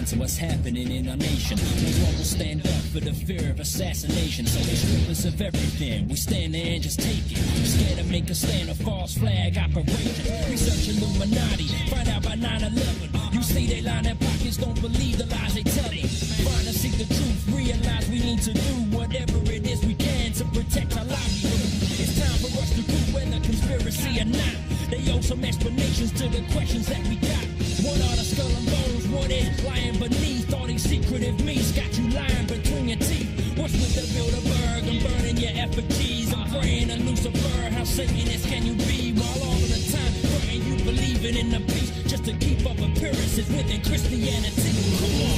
To what's happening in our nation. We all will stand up for the fear of assassination. So they strip us of everything. We stand there and just take it. We're scared to make a stand, a false flag operation. Research Illuminati, find out by 9/11. You see they line their pockets, don't believe the lies they tell you. Find and seek the truth, realize we need to do whatever it is we can to protect our livelihood. It's time for us to prove whether conspiracy or not. They owe some explanations to the questions that we got. What are the skull and bones? What is lying beneath all these secretive meats? Got you lying between your teeth. What's with the Bilderberg and burning your effigies? I'm praying to Lucifer. How Satanist can you be? While all of the time praying you believing in the peace just to keep up appearances within Christianity. Come on.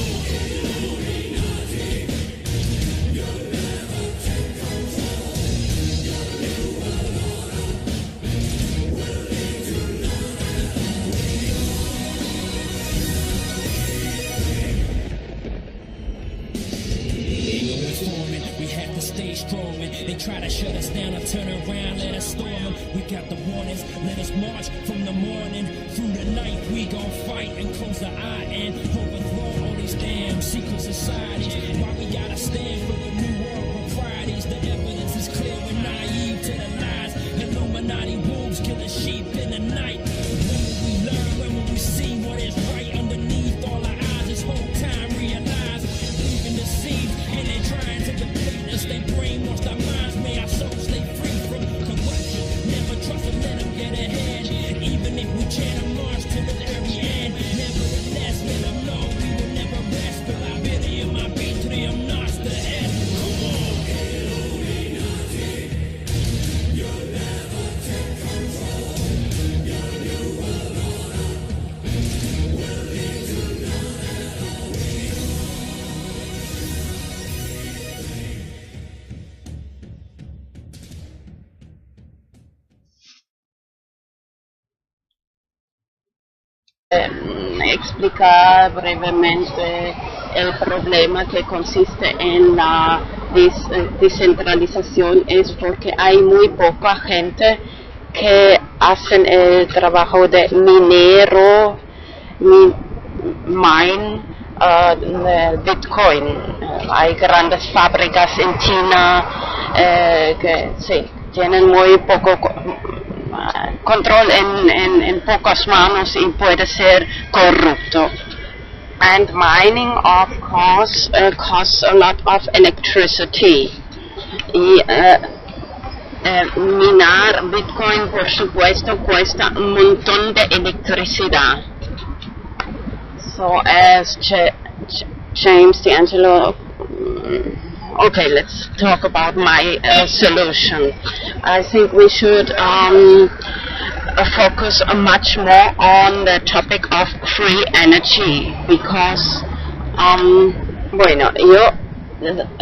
Stay strong, and they try to shut us down or turn around, let us storm them. We got the warnings, let us march from the morning through the night. We gon' fight and close the eye and overthrow all these damn secret societies. Why we gotta stand for the new world proprieties? The evidence is clear, we're naive to the lies. Illuminati wolves killing sheep in the night. When will we learn? When will we see what is right underneath all our eyes? This whole time realize we've been deceived, and they're trying to deplete us. They brainwashed our minds, may our souls stay free from corruption. Never trust them, let them get ahead. Even if we chant a march to the very end, nevertheless, let them know we will never rest. Till I bid in my P2P, not the head. Come on. You'll never take control. Your new world order will lead to explicar brevemente el problema que consiste en la descentralización es porque hay muy poca gente que hacen el trabajo de minero, Bitcoin. Hay grandes fábricas en China que sí, tienen muy poco control en pocas manos y puede ser corrupto. And mining, of course, costs a lot of electricity. Y minar Bitcoin, por supuesto, cuesta un montón de electricidad. So, as James D'Angelo, okay, let's talk about my solution. I think we should focus much more on the topic of free energy because, bueno, yo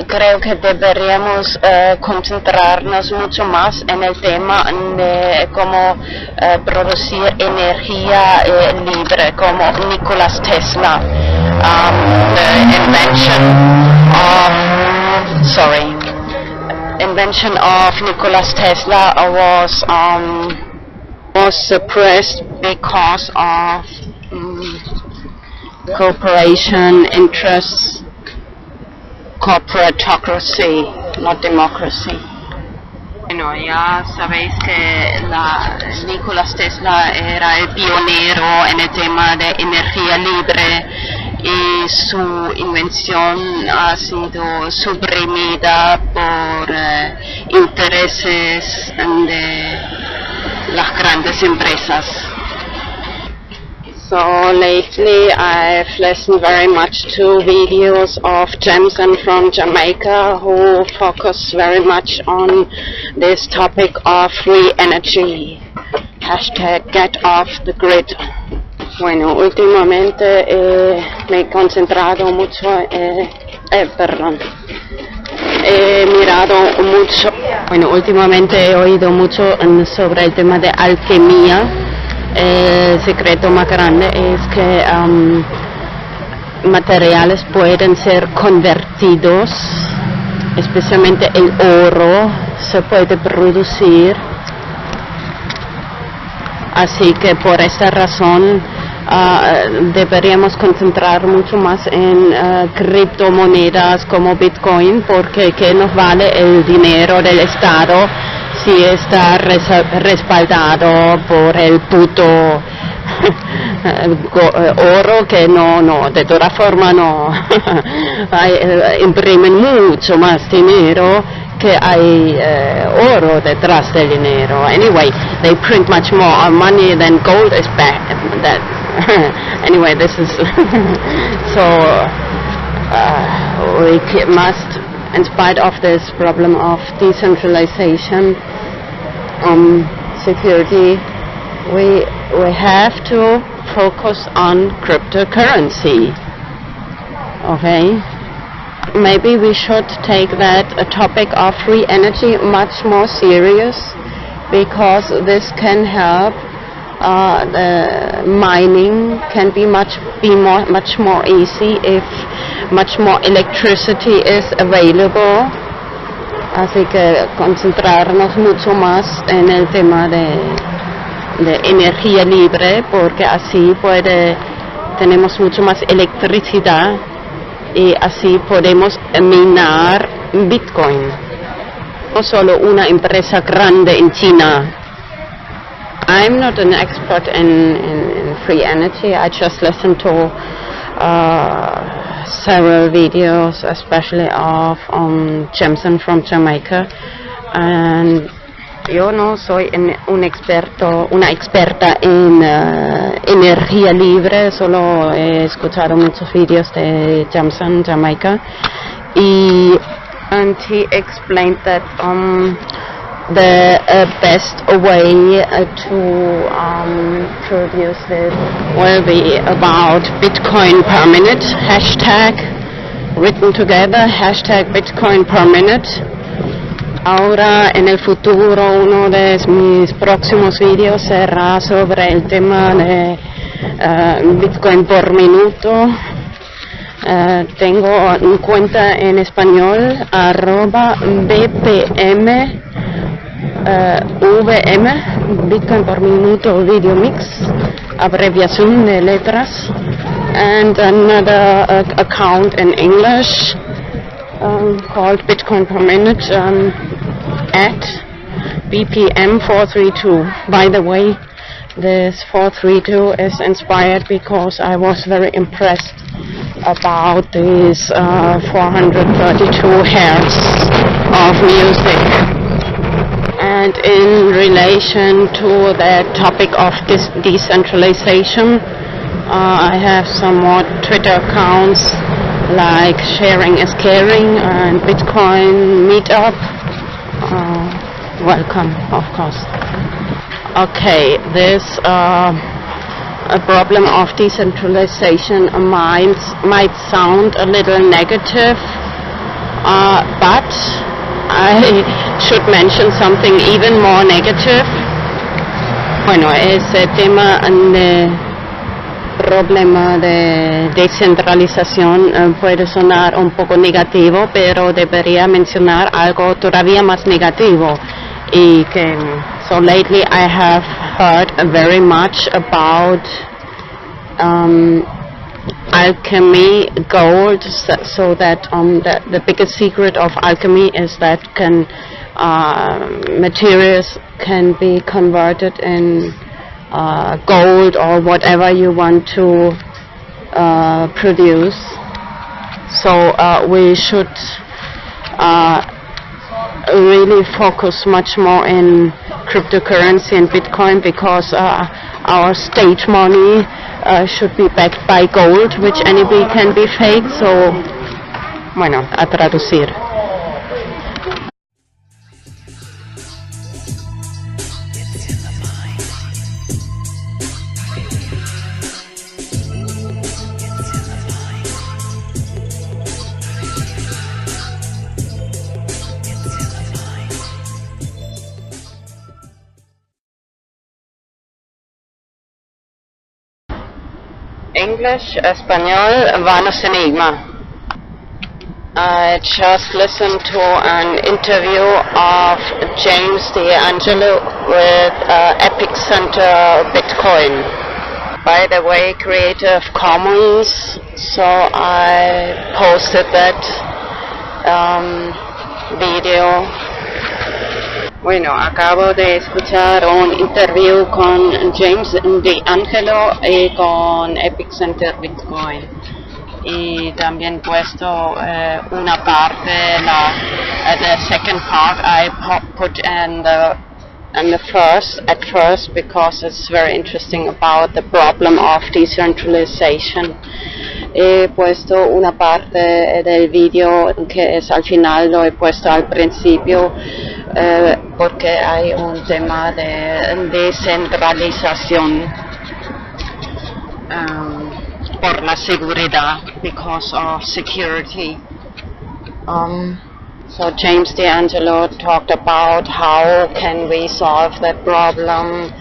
creo que deberíamos concentrarnos mucho más en el tema de cómo producir energía libre, como Nikola Tesla, invention of Nikola Tesla was suppressed because of corporation interests, corporatocracy, not democracy. Bueno, ya sabéis que Nikola Tesla era el pionero en el tema de energía libre y su invención ha sido suprimida por intereses de las grandes empresas. So lately I've listened very much to videos of Jameson from Jamaica who focus very much on this topic of free energy. Hashtag get off the grid. Bueno, últimamente me he concentrado mucho, he mirado mucho, bueno, últimamente he oído mucho sobre el tema de alquimia. El secreto más grande es que materiales pueden ser convertidos, especialmente el oro se puede producir, así que por esta razón deberíamos concentrar mucho más en criptomonedas como Bitcoin, porque ¿qué nos vale el dinero del Estado si está respaldado por el puto oro que no, de todas formas no imprimen mucho más dinero que hay oro detrás del dinero. Anyway, they print much more money than gold is back. Anyway, this is so we must, in spite of this problem of decentralization, security, we have to focus on cryptocurrency. Okay, maybe we should take that topic of free energy much more serious, because this can help. The mining can be much more easy if much more electricity is available. Así que concentrarnos mucho más en el tema de energía libre, porque así tenemos mucho más electricidad y así podemos minar Bitcoin. No solo una empresa grande en China. I'm not an expert in free energy. I just listen to several videos, especially of Jameson from Jamaica. And yo no soy una experta en energía libre, solo he escuchado muchos videos de Jameson, Jamaica. And he explained that the best way to produce it will be about Bitcoin per minute, hashtag written together, hashtag Bitcoin per minute. Ahora en el futuro uno de mis próximos vídeos será sobre el tema de Bitcoin por minuto. Tengo una cuenta en español, @BPM VM, Bitcoin por minuto VideoMix, abreviación de letras, and another account in English called Bitcoin per minute at BPM 432. By the way, this 432 is inspired because I was very impressed about these 432 hertz of music. And in relation to the topic of this decentralization, I have some more Twitter accounts like Sharing is Caring and Bitcoin Meetup. Welcome, of course. Okay, this a problem of decentralization might sound a little negative, but I should mention something even more negative. Bueno, ese tema de problema de descentralización puede sonar un poco negativo, pero debería mencionar algo todavía más negativo. Y que, so lately I have heard very much about alchemy, gold, so that the biggest secret of alchemy is that materials can be converted in gold or whatever you want to produce. So we should really focus much more in cryptocurrency and Bitcoin because our state money should be backed by gold, which anybody can be fake. So, bueno, a traducir. English, Español, vanos enigma. I just listened to an interview of James D'Angelo with Epicenter Bitcoin. By the way, Creative Commons, so I posted that video. Bueno, acabo de escuchar un interview con James D'Angelo y con Epicenter Bitcoin. Y también puesto una parte, the second part I put in the first because it's very interesting about the problem of decentralization. He puesto una parte del video que es al final, lo he puesto al principio porque hay un tema de descentralización por la seguridad, because of security. So James D'Angelo talked about how can we solve that problem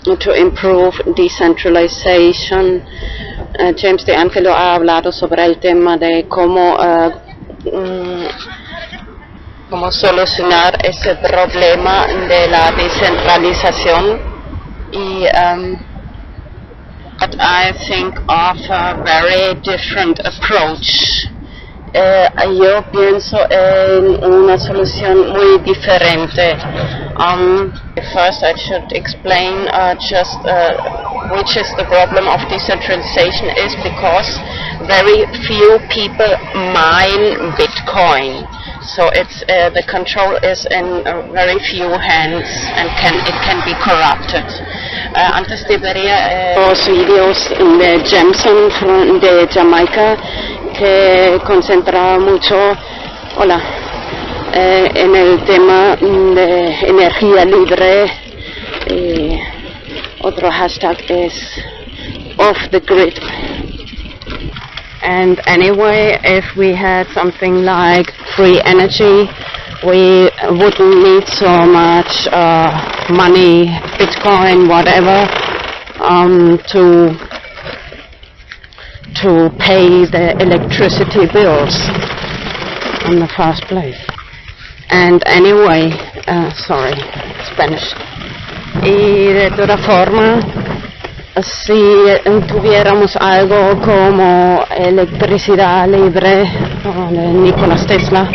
to improve decentralization. James D'Angelo ha hablado sobre el tema de cómo solucionar ese problema de la descentralización. Y but I think of a very different approach. Yo pienso en una solución muy diferente. First I should explain just which is the problem of decentralization is because very few people mine Bitcoin. So it's the control is in very few hands and it can be corrupted. Antes de ver los videos de Jameson de Jamaica, que concentra mucho en el tema de energía libre. Otro hashtag es off the grid. And anyway, if we had something like free energy, we wouldn't need so much money, Bitcoin, whatever, to pay the electricity bills in the first place. And anyway, sorry, Spanish. Y de toda forma, si tuviéramos algo como electricidad libre de Nikola Tesla,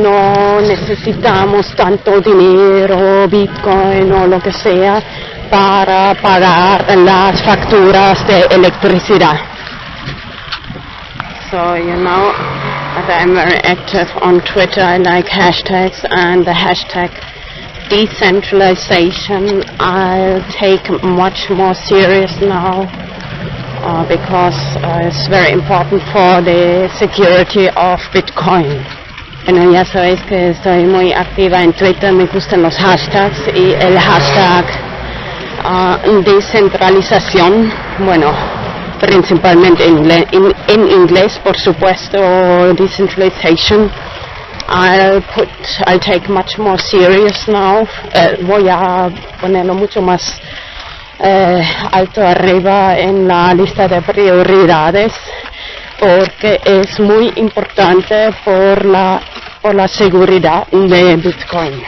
no necesitamos tanto dinero, Bitcoin o lo que sea, para pagar las facturas de electricidad. So, you know, I'm very active on Twitter. I like hashtags, and the hashtag decentralization I'll take much more serious now because it's very important for the security of Bitcoin. Bueno, ya sabéis que estoy muy activa en Twitter, me gustan los hashtags y el hashtag descentralización, bueno, principalmente en inglés, por supuesto, decentralization. I'll take much more serious now. Voy a ponerlo mucho más alto arriba en la lista de prioridades porque es muy importante por la seguridad de Bitcoin.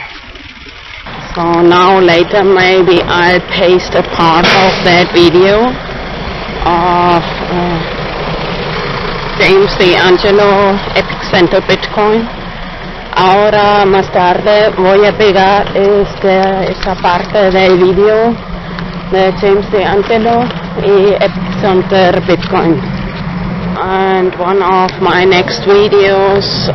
So now later maybe I'll paste a part of that video of James D'Angelo Epicenter Bitcoin. Ahora más tarde voy a pegar esta parte del video de James D'Angelo y Epicenter Bitcoin. and one of my next videos